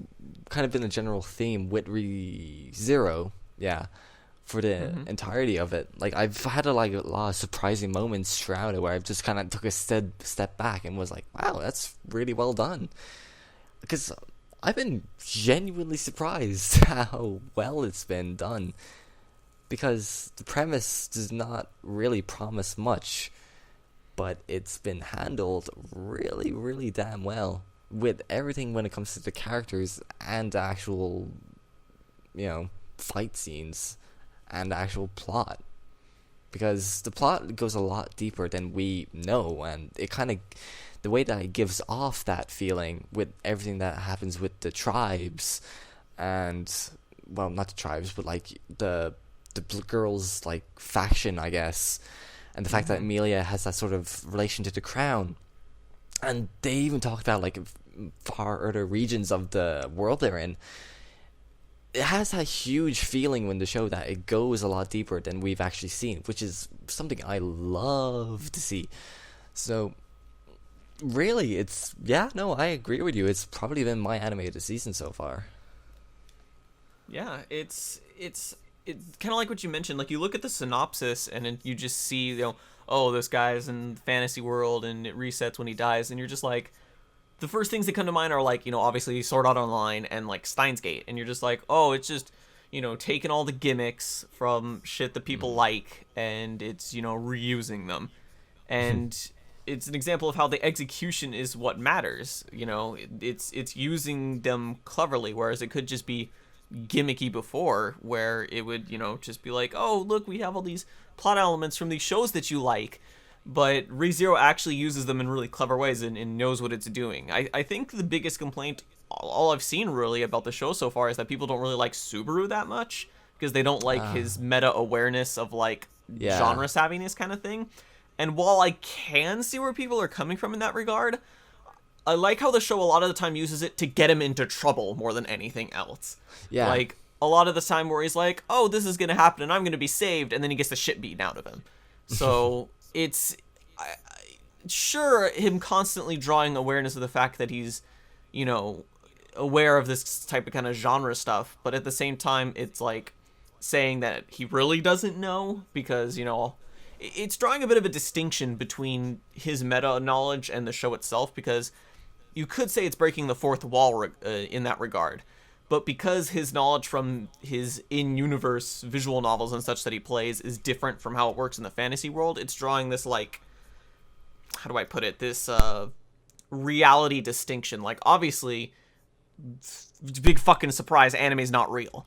kind of been a general theme with ReZero, for the entirety of it. Like I've had a lot of surprising moments throughout it where I've just kind of took a step back and was like, wow, that's really well done. Because I've been genuinely surprised how well it's been done. Because the premise does not really promise much, but it's been handled really, really damn well. With everything when it comes to the characters and the actual, fight scenes and the actual plot. because the plot goes a lot deeper than we know, and it kind of, the way that it gives off that feeling with everything that happens with the tribes, and, well, not the tribes, but like the girls' like faction, I guess, and the fact that Emilia has that sort of relation to the crown, and they even talk about like far other regions of the world they're in. It has that huge feeling when the show that it goes a lot deeper than we've actually seen, which is something I love to see. So really, I agree with you. It's probably been my anime of the season so far. Yeah, it's kind of like what you mentioned. Like, you look at the synopsis and you just see, oh, this guy's in the fantasy world and it resets when he dies, and you're just like, the first things that come to mind are like, obviously Sword Art Online and like Steins Gate, and you're just like, oh, it's just, taking all the gimmicks from shit that people like, and it's, reusing them. And it's an example of how the execution is what matters. It's using them cleverly, whereas it could just be gimmicky before, where it would, just be like, oh, look, we have all these plot elements from these shows that you like. But ReZero actually uses them in really clever ways and knows what it's doing. I think the biggest complaint, all I've seen really about the show so far, is that people don't really like Subaru that much, because they don't like his meta-awareness of, like, genre savviness kind of thing. And while I can see where people are coming from in that regard, I like how the show a lot of the time uses it to get him into trouble more than anything else. Yeah. Like, a lot of the time where he's like, oh, this is going to happen and I'm going to be saved, and then he gets the shit beaten out of him. So... it's sure, him constantly drawing awareness of the fact that he's, aware of this type of kind of genre stuff, but at the same time, it's like saying that he really doesn't know, because, it's drawing a bit of a distinction between his meta knowledge and the show itself, because you could say it's breaking the fourth wall in that regard. But because his knowledge from his in-universe visual novels and such that he plays is different from how it works in the fantasy world, it's drawing this, like, how do I put it, this reality distinction. Like, obviously, big fucking surprise, anime's not real,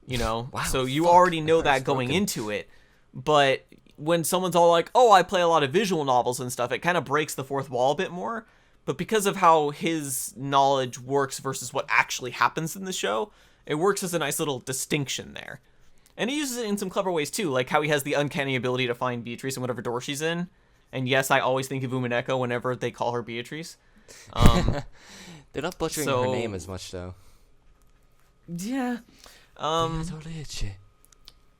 Wow, so you already know that going into it. But when someone's all like, oh, I play a lot of visual novels and stuff, it kind of breaks the fourth wall a bit more. But because of how his knowledge works versus what actually happens in the show, it works as a nice little distinction there. And he uses it in some clever ways too, like how he has the uncanny ability to find Beatrice in whatever door she's in. And yes, I always think of Umineko whenever they call her Beatrice. They're not butchering her name as much, though. Yeah.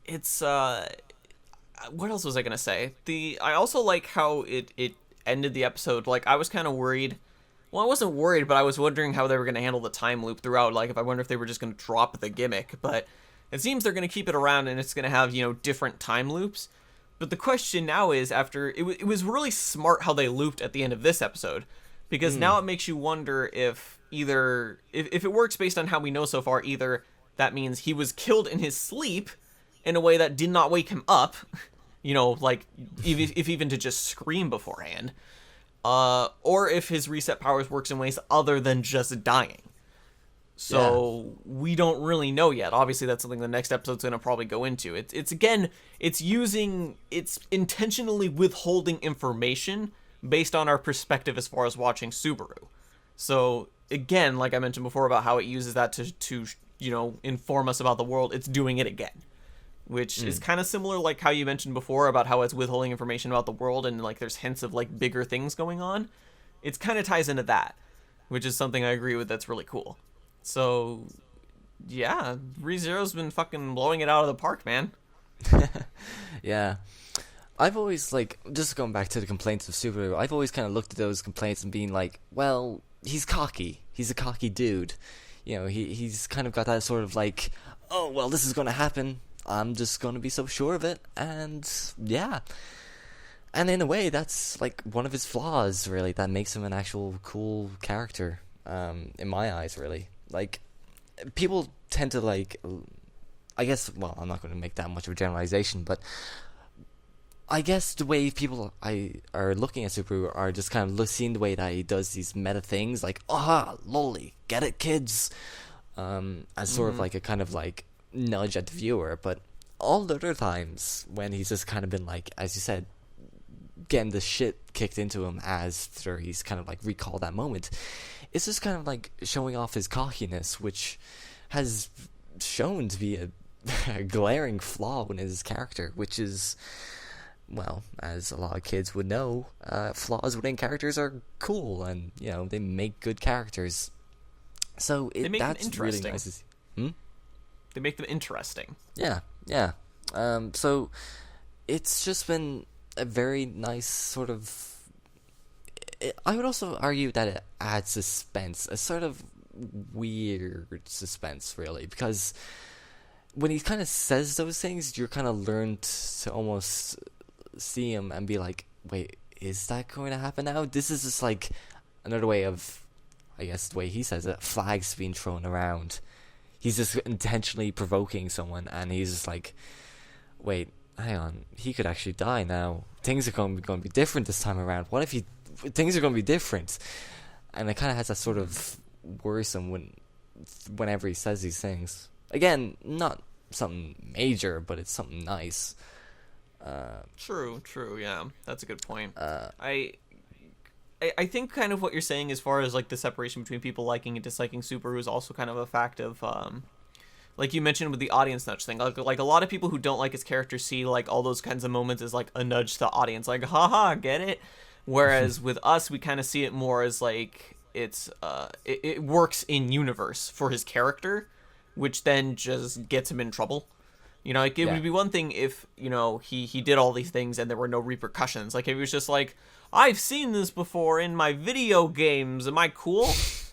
It's, what else was I going to say? I also like how it ended the episode. Like, I was kind of worried. Well, I wasn't worried, but I was wondering how they were going to handle the time loop throughout. Like, I wonder if they were just going to drop the gimmick. But it seems they're going to keep it around, and it's going to have, different time loops. But the question now is, after... It was really smart how they looped at the end of this episode. Because now it makes you wonder if either... If it works based on how we know so far, either that means he was killed in his sleep in a way that did not wake him up... like, if even to just scream beforehand, or if his reset powers works in ways other than just dying. So we don't really know yet. Obviously, that's something the next episode's going to probably go into. It's intentionally withholding information based on our perspective as far as watching Subaru. So again, like I mentioned before about how it uses that to inform us about the world, it's doing it again. Which is kind of similar, like how you mentioned before about how it's withholding information about the world and like there's hints of like bigger things going on. It's kind of ties into that, which is something I agree with. That's really cool. So, yeah, ReZero's been fucking blowing it out of the park, man. Yeah. I've always, like, just going back to the complaints of Subaru, I've always kind of looked at those complaints and been like, well, he's cocky. He's a cocky dude. He's kind of got that sort of like, oh, well, this is going to happen. I'm just going to be so sure of it, and yeah. And in a way, that's, like, one of his flaws, really, that makes him an actual cool character, in my eyes, really. Like, people tend to, like, I guess, well, I'm not going to make that much of a generalization, but I guess the way people are looking at Subaru are just kind of seeing the way that he does these meta things, like, aha, lolly, get it, kids, as sort of like a kind of, like, nudge at the viewer, but all the other times when he's just kind of been like, as you said, getting the shit kicked into him after he's kind of like recalled that moment, it's just kind of like showing off his cockiness, which has shown to be a glaring flaw in his character, which is, well, as a lot of kids would know, flaws within characters are cool, and, you know, they make good characters. So that's really nice to see. They make them interesting. Yeah. So it's just been a very nice sort of... I would also argue that it adds suspense, a sort of weird suspense, really, because when he kind of says those things, you're kind of learned to almost see him and be like, wait, is that going to happen now? This is just like another way of, I guess the way he says it, flags being thrown around. He's just intentionally provoking someone, and he's just like, wait, hang on, he could actually die now. Things are going to be different this time around. What if things are going to be different? And it kind of has that sort of worrisome whenever he says these things. Again, not something major, but it's something nice. True, yeah, that's a good point. I think kind of what you're saying as far as like the separation between people liking and disliking Subaru is also kind of a fact of like you mentioned with the audience nudge thing. Like a lot of people who don't like his character see like all those kinds of moments as like a nudge to the audience, like haha, get it? Whereas with us, we kind of see it more as like it works in universe for his character, which then just gets him in trouble. You know, like it would be one thing if, you know, he did all these things and there were no repercussions. Like if he was just like, I've seen this before in my video games, am I cool?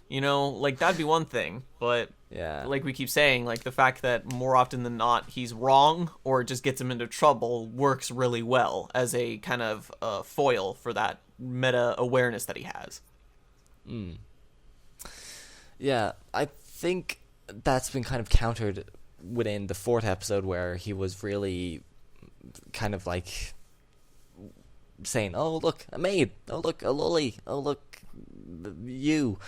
You know, like that'd be one thing. But like we keep saying, like the fact that more often than not he's wrong or it just gets him into trouble works really well as a kind of foil for that meta awareness that he has. Yeah, I think that's been kind of countered within the 4th episode, where he was really kind of like saying, oh look, a maid, oh look, a lolly, oh look, you,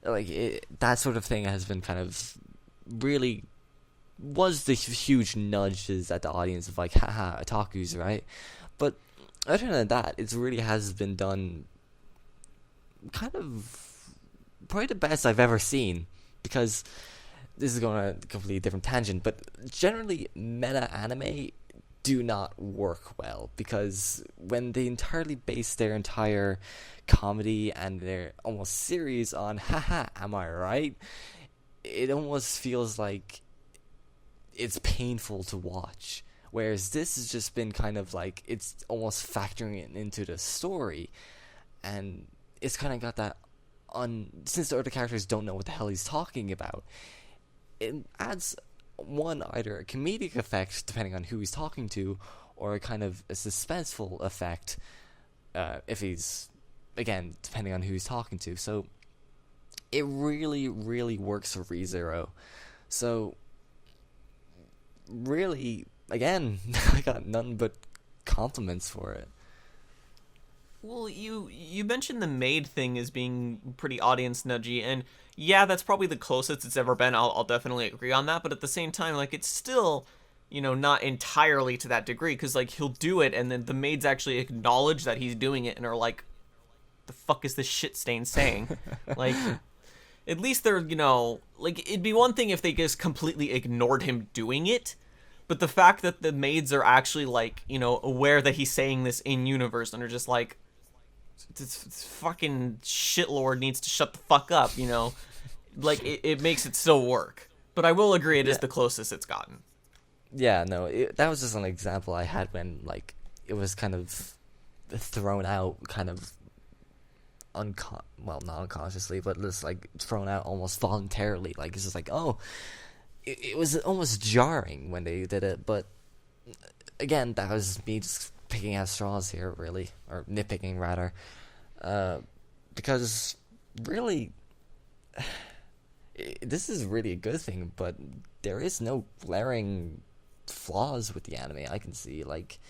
like that sort of thing has been kind of really was the huge nudges at the audience of like, haha, otakus, right? But other than that, it really has been done kind of probably the best I've ever seen, because this is going on a completely different tangent, but generally meta anime do not work well, because when they entirely base their entire comedy and their almost series on haha, am I right? It almost feels like it's painful to watch. Whereas this has just been kind of like, it's almost factoring it into the story, and it's kind of got that since the other characters don't know what the hell he's talking about, it adds either a comedic effect depending on who he's talking to, or a kind of a suspenseful effect if he's, again, depending on who he's talking to. So it really, really works for ReZero. So really, again, I got nothing but compliments for it. Well, you mentioned the maid thing as being pretty audience nudgy, and yeah, that's probably the closest it's ever been. I'll definitely agree on that, but at the same time, like, it's still, you know, not entirely to that degree, because, like, he'll do it, and then the maids actually acknowledge that he's doing it, and are like, the fuck is this shit stain saying? Like, at least they're, you know, like, it'd be one thing if they just completely ignored him doing it, but the fact that the maids are actually, like, you know, aware that he's saying this in universe, and are just like, this fucking shitlord needs to shut the fuck up, you know? Like, it makes it still work. But I will agree it is the closest it's gotten. Yeah, no, that was just an example I had when, like, it was kind of thrown out, kind of, not unconsciously, but just, like, thrown out almost voluntarily. Like, it's just like, oh, it was almost jarring when they did it, but, again, that was me just picking at straws here, really, or nitpicking rather, because really, this is really a good thing, but there is no glaring flaws with the anime I can see. Like,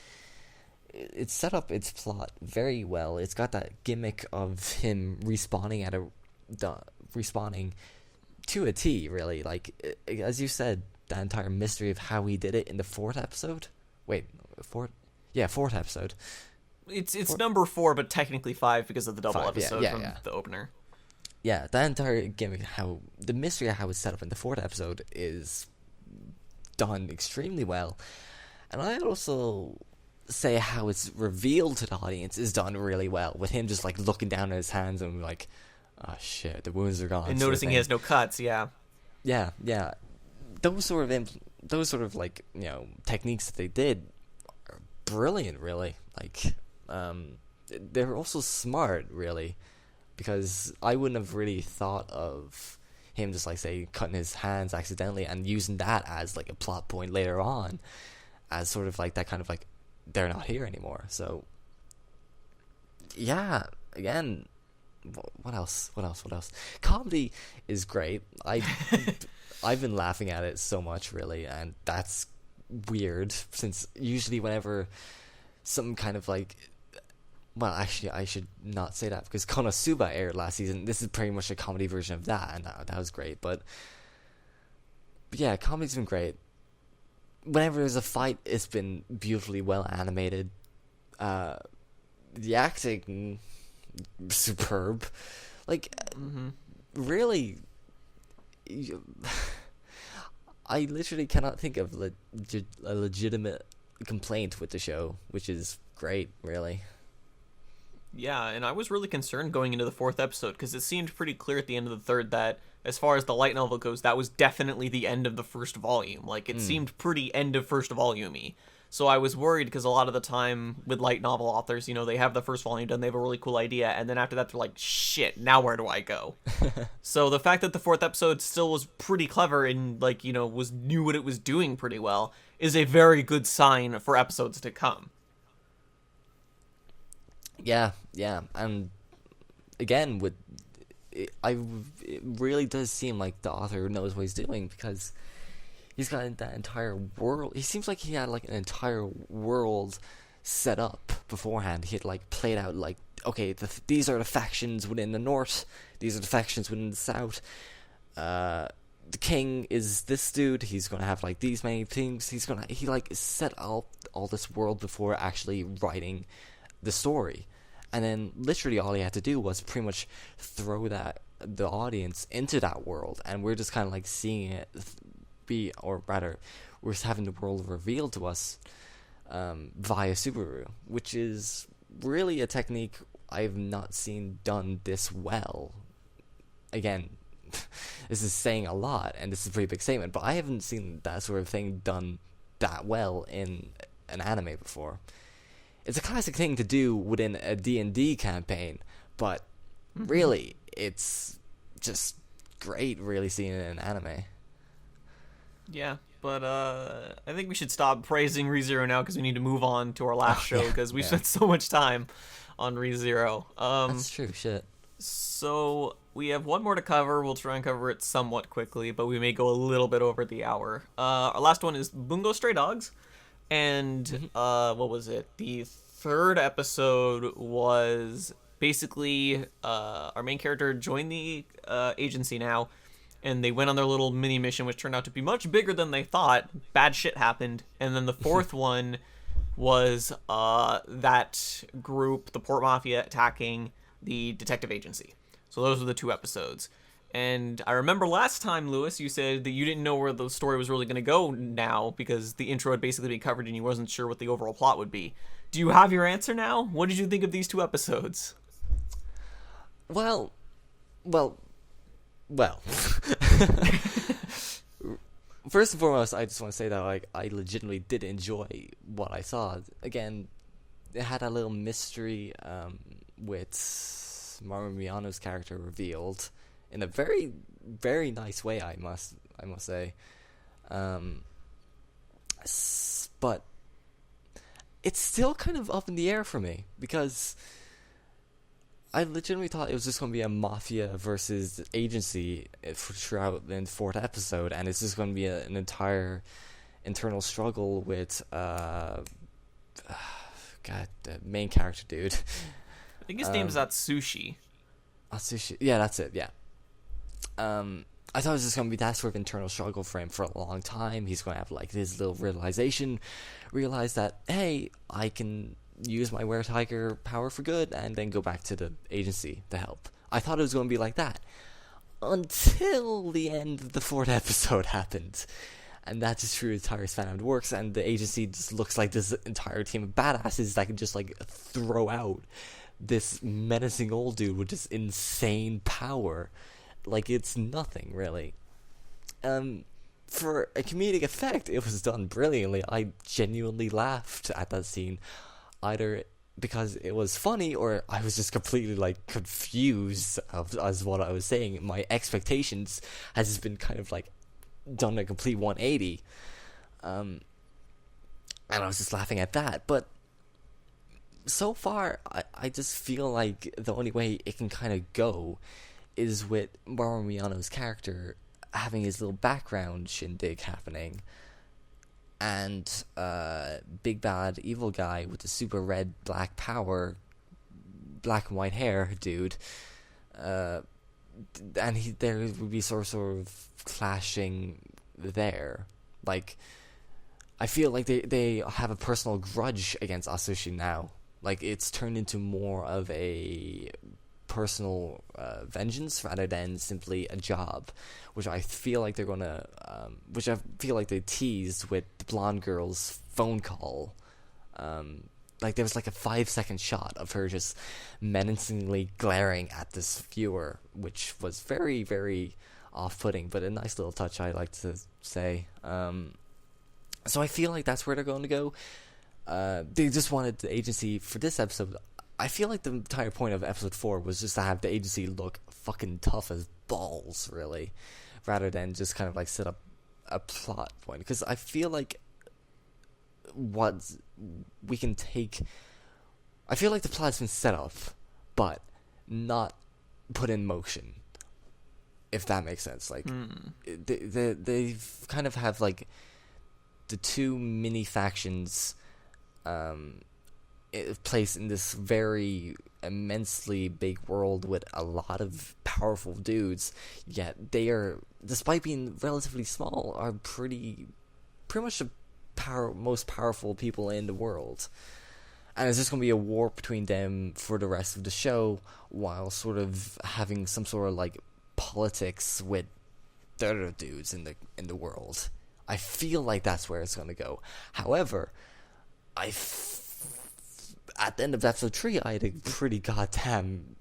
it's set up its plot very well. It's got that gimmick of him respawning respawning to a T, really. Like, as you said, that entire mystery of how he did it in the fourth episode. Wait, fourth episode. It's number 4, but technically 5 because of the double episode from the opener. Yeah, that entire gimmick, how the mystery of how it's set up in the fourth episode is done extremely well, and I also say how it's revealed to the audience is done really well, with him just like looking down at his hands and like, oh shit, the wounds are gone, and noticing he has no cuts. Yeah. Those sort of like, you know, techniques that they did are brilliant, really. Like, they're also smart, really, because I wouldn't have really thought of him just like, say, cutting his hands accidentally and using that as like a plot point later on, as sort of like that kind of like, they're not here anymore. So yeah, again, what else? Comedy is great. I've been laughing at it so much, really, and that's weird, since usually whenever some kind of like, well, actually, I should not say that, because Konosuba aired last season. This is pretty much a comedy version of that, and that was great. But yeah, comedy's been great. Whenever there's a fight, it's been beautifully well animated. The acting, superb. Like, really, I literally cannot think of a legitimate complaint with the show, which is great, really. Yeah, and I was really concerned going into the fourth episode, because it seemed pretty clear at the end of the third that, as far as the light novel goes, that was definitely the end of the first volume. Like, it seemed pretty end of first volume-y. So I was worried, because a lot of the time with light novel authors, you know, they have the first volume done, they have a really cool idea, and then after that they're like, shit, now where do I go? So the fact that the fourth episode still was pretty clever and, like, you know, knew what it was doing pretty well is a very good sign for episodes to come. Yeah, and again, it really does seem like the author knows what he's doing, because he's got that entire world. He seems like he had like an entire world set up beforehand. He had like played out like, okay, these are the factions within the north, these are the factions within the south. The king is this dude. He's gonna have like these many things. He like set up all this world before actually writing the story. And then literally all he had to do was pretty much throw the audience into that world, and we're just kind of like seeing it or rather, we're just having the world revealed to us via Subaru, which is really a technique I've not seen done this well. Again, this is saying a lot, and this is a pretty big statement, but I haven't seen that sort of thing done that well in an anime before. It's a classic thing to do within a D&D campaign, but really, it's just great really seeing it in anime. Yeah, but I think we should stop praising ReZero now, because we need to move on to our last show, because we spent so much time on ReZero. That's true, shit. So we have one more to cover. We'll try and cover it somewhat quickly, but we may go a little bit over the hour. Our last one is Bungou Stray Dogs. And what was it? The third episode was basically our main character joined the agency now, and they went on their little mini mission, which turned out to be much bigger than they thought. Bad shit happened. And then the fourth one was that group, the Port Mafia, attacking the detective agency. So those were the 2 episodes. And I remember last time, Lewis, you said that you didn't know where the story was really going to go now, because the intro had basically been covered and you wasn't sure what the overall plot would be. Do you have your answer now? What did you think of these 2 episodes? Well. First and foremost, I just want to say that like I legitimately did enjoy what I saw. Again, it had a little mystery with Mamoru Miyano's character revealed in a very, very nice way, I must say. But it's still kind of up in the air for me, because I legitimately thought it was just going to be a mafia versus agency throughout the 4th episode, and it's just going to be an entire internal struggle with the main character dude. I think his name is Atsushi. Atsushi, yeah, that's it, yeah. I thought it was just going to be that sort of internal struggle for him for a long time. He's going to have like this little realize that, hey, I can use my Were-Tiger power for good, and then go back to the agency to help. I thought it was going to be like that. Until the end of the 4th episode happened. And that's just true entire span works, and the agency just looks like this entire team of badasses that can just like throw out this menacing old dude with just insane power. Like, it's nothing, really. For a comedic effect, it was done brilliantly. I genuinely laughed at that scene, either because it was funny or I was just completely, like, confused as what I was saying. My expectations has just been kind of, like, done a complete 180. And I was just laughing at that. But so far, I just feel like the only way it can kind of go is with Mamoru Miyano's character having his little background shindig happening, and big bad evil guy with the super red black power, black and white hair dude, and there would be sort of clashing there. Like, I feel like they have a personal grudge against Asushi now. Like, it's turned into more of a personal vengeance rather than simply a job, which I feel like they're gonna, which I feel like they teased with the blonde girl's phone call. Like, there was like a 5-second shot of her just menacingly glaring at this viewer, which was very, very off-putting, but a nice little touch, I like to say. So I feel like that's where they're going to go. They just wanted the agency for this episode. I feel like the entire point of episode 4 was just to have the agency look fucking tough as balls, really, rather than just kind of like set up a plot point. Because I feel like what we can take, I feel like the plot's been set up, but not put in motion, if that makes sense. Like, they've kind of have like the two mini factions placed in this very immensely big world with a lot of powerful dudes, yet they are, despite being relatively small, are pretty much the most powerful people in the world. And it's just going to be a war between them for the rest of the show, while sort of having some sort of like politics with the other dudes in the world. I feel like that's where it's going to go. However, at the end of episode 3, I had a pretty goddamn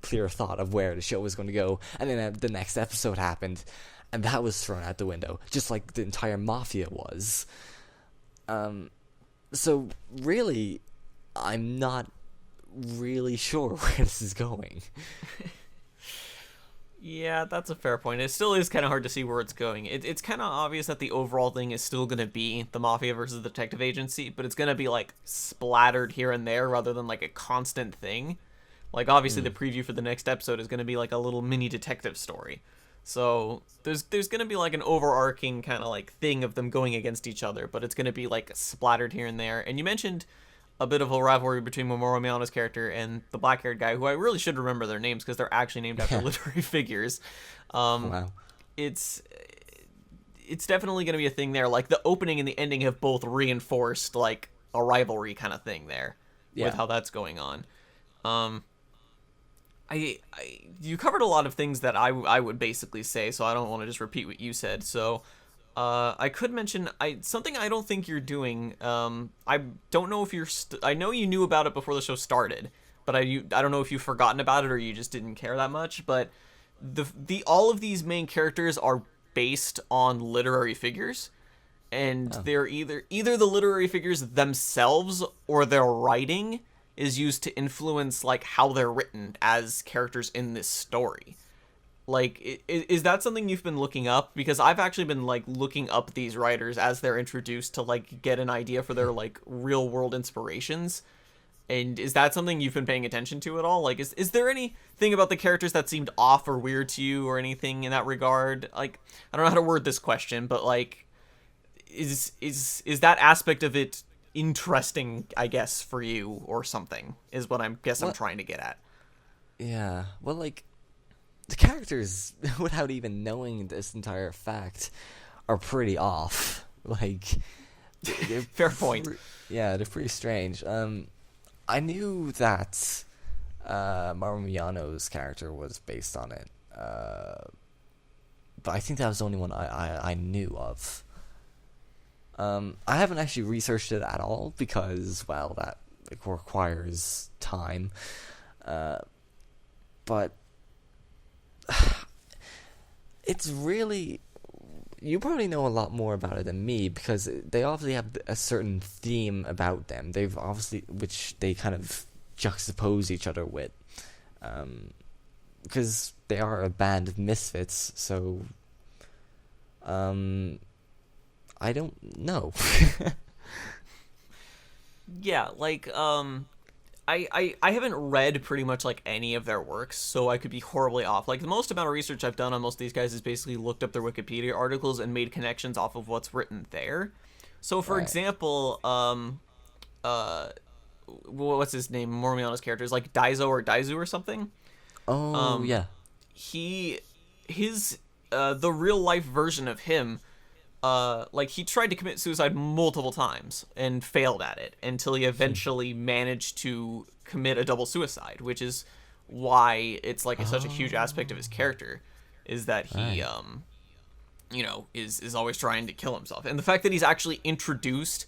clear thought of where the show was going to go, and then the next episode happened, and that was thrown out the window, just like the entire Mafia was. So really, I'm not really sure where this is going. Yeah, that's a fair point. It still is kind of hard to see where it's going. It's kind of obvious that the overall thing is still going to be the Mafia versus the detective agency, but it's going to be, like, splattered here and there rather than, like, a constant thing. Like, obviously, the preview for the next episode is going to be, like, a little mini detective story. So there's going to be, like, an overarching kind of, like, thing of them going against each other, but it's going to be, like, splattered here and there. And you mentioned a bit of a rivalry between Mamoru Miyano's character and the black-haired guy, who I really should remember their names because they're actually named after literary figures. Wow. It's definitely going to be a thing there. Like, the opening and the ending have both reinforced, like, a rivalry kind of thing there with how that's going on. You covered a lot of things that I would basically say, so I don't want to just repeat what you said. So I could mention something I don't think you're doing. I don't know if you're. I know you knew about it before the show started, but I don't know if you've forgotten about it or you just didn't care that much. But all of these main characters are based on literary figures, and they're either the literary figures themselves or their writing is used to influence like how they're written as characters in this story. Like, is that something you've been looking up? Because I've actually been, like, looking up these writers as they're introduced to, like, get an idea for their, like, real-world inspirations. And is that something you've been paying attention to at all? Like, is there anything about the characters that seemed off or weird to you or anything in that regard? Like, I don't know how to word this question, but, like, is that aspect of it interesting, I guess, for you or something, is what I'm trying to get at. Yeah, well, like, the characters, without even knowing this entire fact, are pretty off. Like, they're Fair point. Yeah, they're pretty strange. I knew that Maru Miyano's character was based on it, but I think that was the only one I knew of. I haven't actually researched it at all because, well, that requires time. But it's really... You probably know a lot more about it than me because they obviously have a certain theme about them. They've obviously... which they kind of juxtapose each other with. Because they are a band of misfits, so... I don't know. Yeah, like, I haven't read pretty much, like, any of their works, so I could be horribly off. Like, the most amount of research I've done on most of these guys is basically looked up their Wikipedia articles and made connections off of what's written there. So, for example, what's his name? Mormiano's character is, like, Daizo or Daizu or something. Oh, yeah. The real-life version of him... like, he tried to commit suicide multiple times and failed at it until he eventually managed to commit a double suicide, which is why it's, like, such a huge aspect of his character, is that he, is always trying to kill himself. And the fact that he's actually introduced,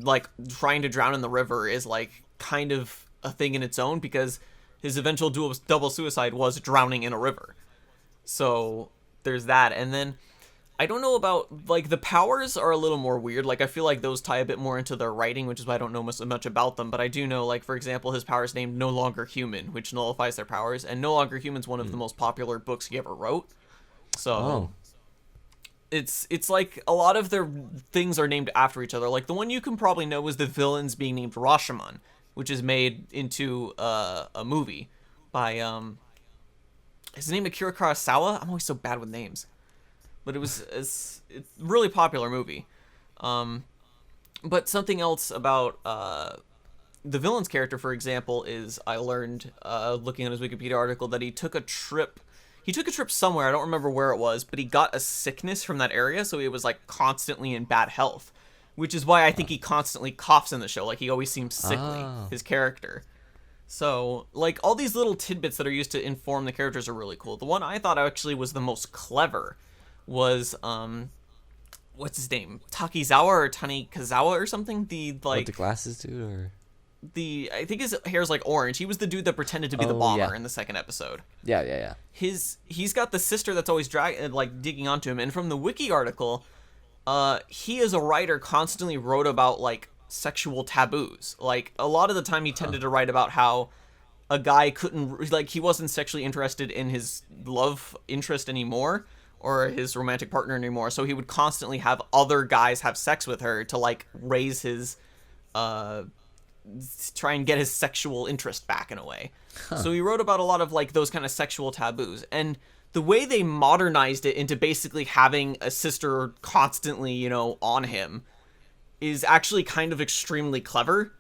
like, trying to drown in the river is, like, kind of a thing in its own, because his eventual double suicide was drowning in a river. So, there's that. And then... I don't know about, like, the powers are a little more weird. Like, I feel like those tie a bit more into their writing, which is why I don't know much about them. But I do know, like, for example, his power is named No Longer Human, which nullifies their powers. And No Longer Human is one of the most popular books he ever wrote. So, it's like a lot of their things are named after each other. Like, the one you can probably know is the villains being named Rashomon, which is made into a movie by, is the name Akira Kurosawa? I'm always so bad with names. But it's a really popular movie. But something else about the villain's character, for example, is I learned looking at his Wikipedia article that he took a trip. He took a trip somewhere, I don't remember where it was, but he got a sickness from that area, so he was, like, constantly in bad health. Which is why I think he constantly coughs in the show, like, he always seems sickly, his character. So, like, all these little tidbits that are used to inform the characters are really cool. The one I thought actually was the most clever was what's his name, Takizawa or Tanikazawa or something, the the glasses dude, or I think his hair's like orange. He was the dude that pretended to be the bomber in the second episode. Yeah. He's got the sister that's always digging onto him, and from the wiki article, he as a writer constantly wrote about, like, sexual taboos. Like, a lot of the time he tended to write about how a guy couldn't, like, he wasn't sexually interested in his love interest anymore, or his romantic partner anymore, so he would constantly have other guys have sex with her to, like, raise his, try and get his sexual interest back in a way. So he wrote about a lot of, like, those kind of sexual taboos, and the way they modernized it into basically having a sister constantly, on him is actually kind of extremely clever,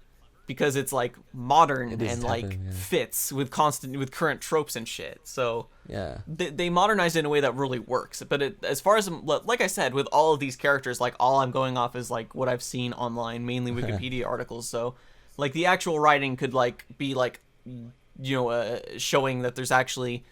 because it's, like, modern and, like, fits with current tropes and shit. So yeah, they modernized it in a way that really works. But as far as, like I said, with all of these characters, like, all I'm going off is, like, what I've seen online, mainly Wikipedia articles. So, like, the actual writing could, like, be, like, showing that there's actually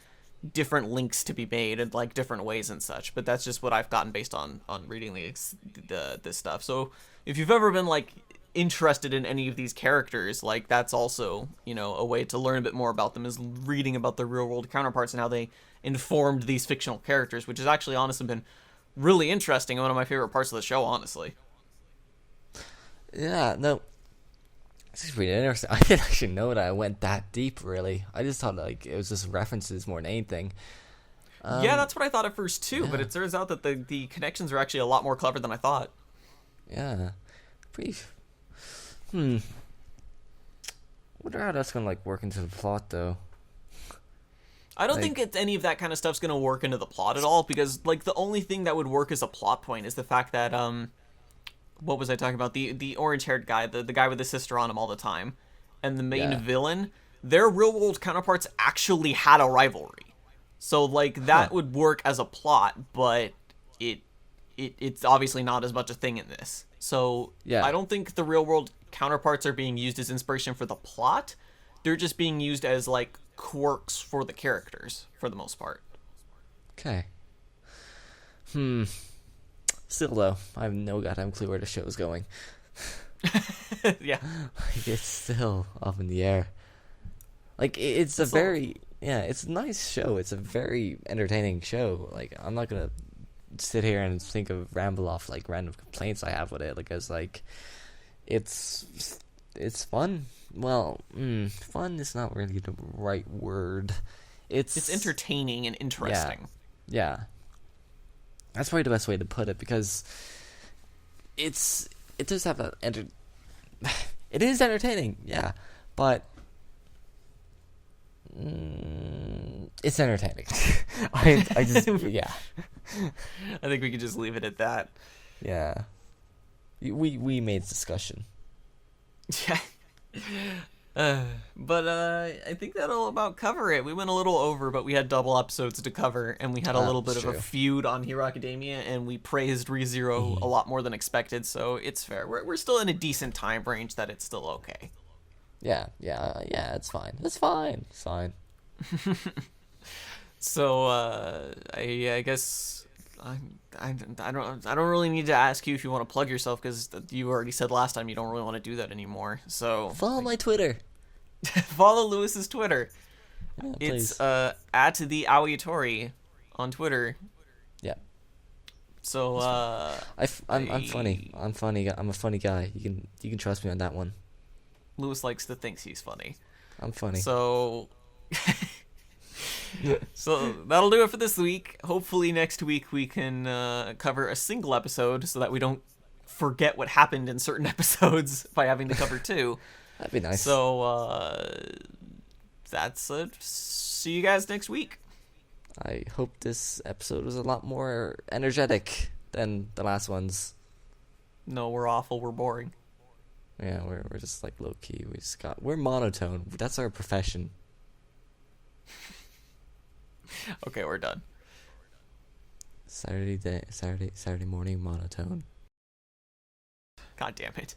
different links to be made and, like, different ways and such. But that's just what I've gotten based on reading this stuff. So if you've ever been, like, interested in any of these characters, like, that's also, a way to learn a bit more about them, is reading about their real world counterparts and how they informed these fictional characters, which has actually honestly been really interesting and one of my favorite parts of the show, honestly. Yeah, no, this is really interesting. I didn't actually know that I went that deep, really. I just thought, like, it was just references more than anything. Yeah, that's what I thought at first too, but it turns out that the connections are actually a lot more clever than I thought. Yeah, pretty. Wonder how that's gonna, like, work into the plot, though. I don't think any of that kind of stuff's gonna work into the plot at all, because, like, the only thing that would work as a plot point is the fact that what was I talking about? The orange-haired guy, the guy with the sister on him all the time, and the main villain, their real-world counterparts actually had a rivalry. So like that would work as a plot, but it's obviously not as much a thing in this. So Yeah. I don't think the real world counterparts are being used as inspiration for the plot. They're just being used as like quirks for the characters for the most part. Okay. Still though, I have no goddamn clue where the show is going. Yeah. Like, it's still up in the air. Like it's a very it's a nice show. It's a very entertaining show. Like I'm not gonna sit here and think of ramble off like random complaints I have with it. Because like it's fun. Well, fun is not really the right word. It's entertaining and interesting. Yeah. That's probably the best way to put it, because it does have it is entertaining, yeah, but it's entertaining. I just yeah. I think we could just leave it at that. Yeah. We made discussion. Yeah. But I think that'll about cover it. We went a little over, but we had double episodes to cover, and we had a little bit of a feud on Hero Academia, and we praised ReZero a lot more than expected, so it's fair. We're still in a decent time range that it's still okay. Yeah, it's fine. It's fine. So I guess I don't really need to ask you if you want to plug yourself, because you already said last time you don't really want to do that anymore. So follow my Twitter. Follow Lewis's Twitter. Yeah, it's at the Aoitori on Twitter. Yeah. So I'm funny. I'm funny. I'm a funny guy. You can trust me on that one. Lewis likes to think he's funny. I'm funny. So so that'll do it for this week. Hopefully next week we can cover a single episode so that we don't forget what happened in certain episodes by having to cover two. That'd be nice. So that's it. See you guys next week. I hope this episode was a lot more energetic than the last ones. No, we're awful. We're boring. Yeah, we're just like low key. We're monotone. That's our profession. Okay, we're done. Saturday morning monotone. God damn it.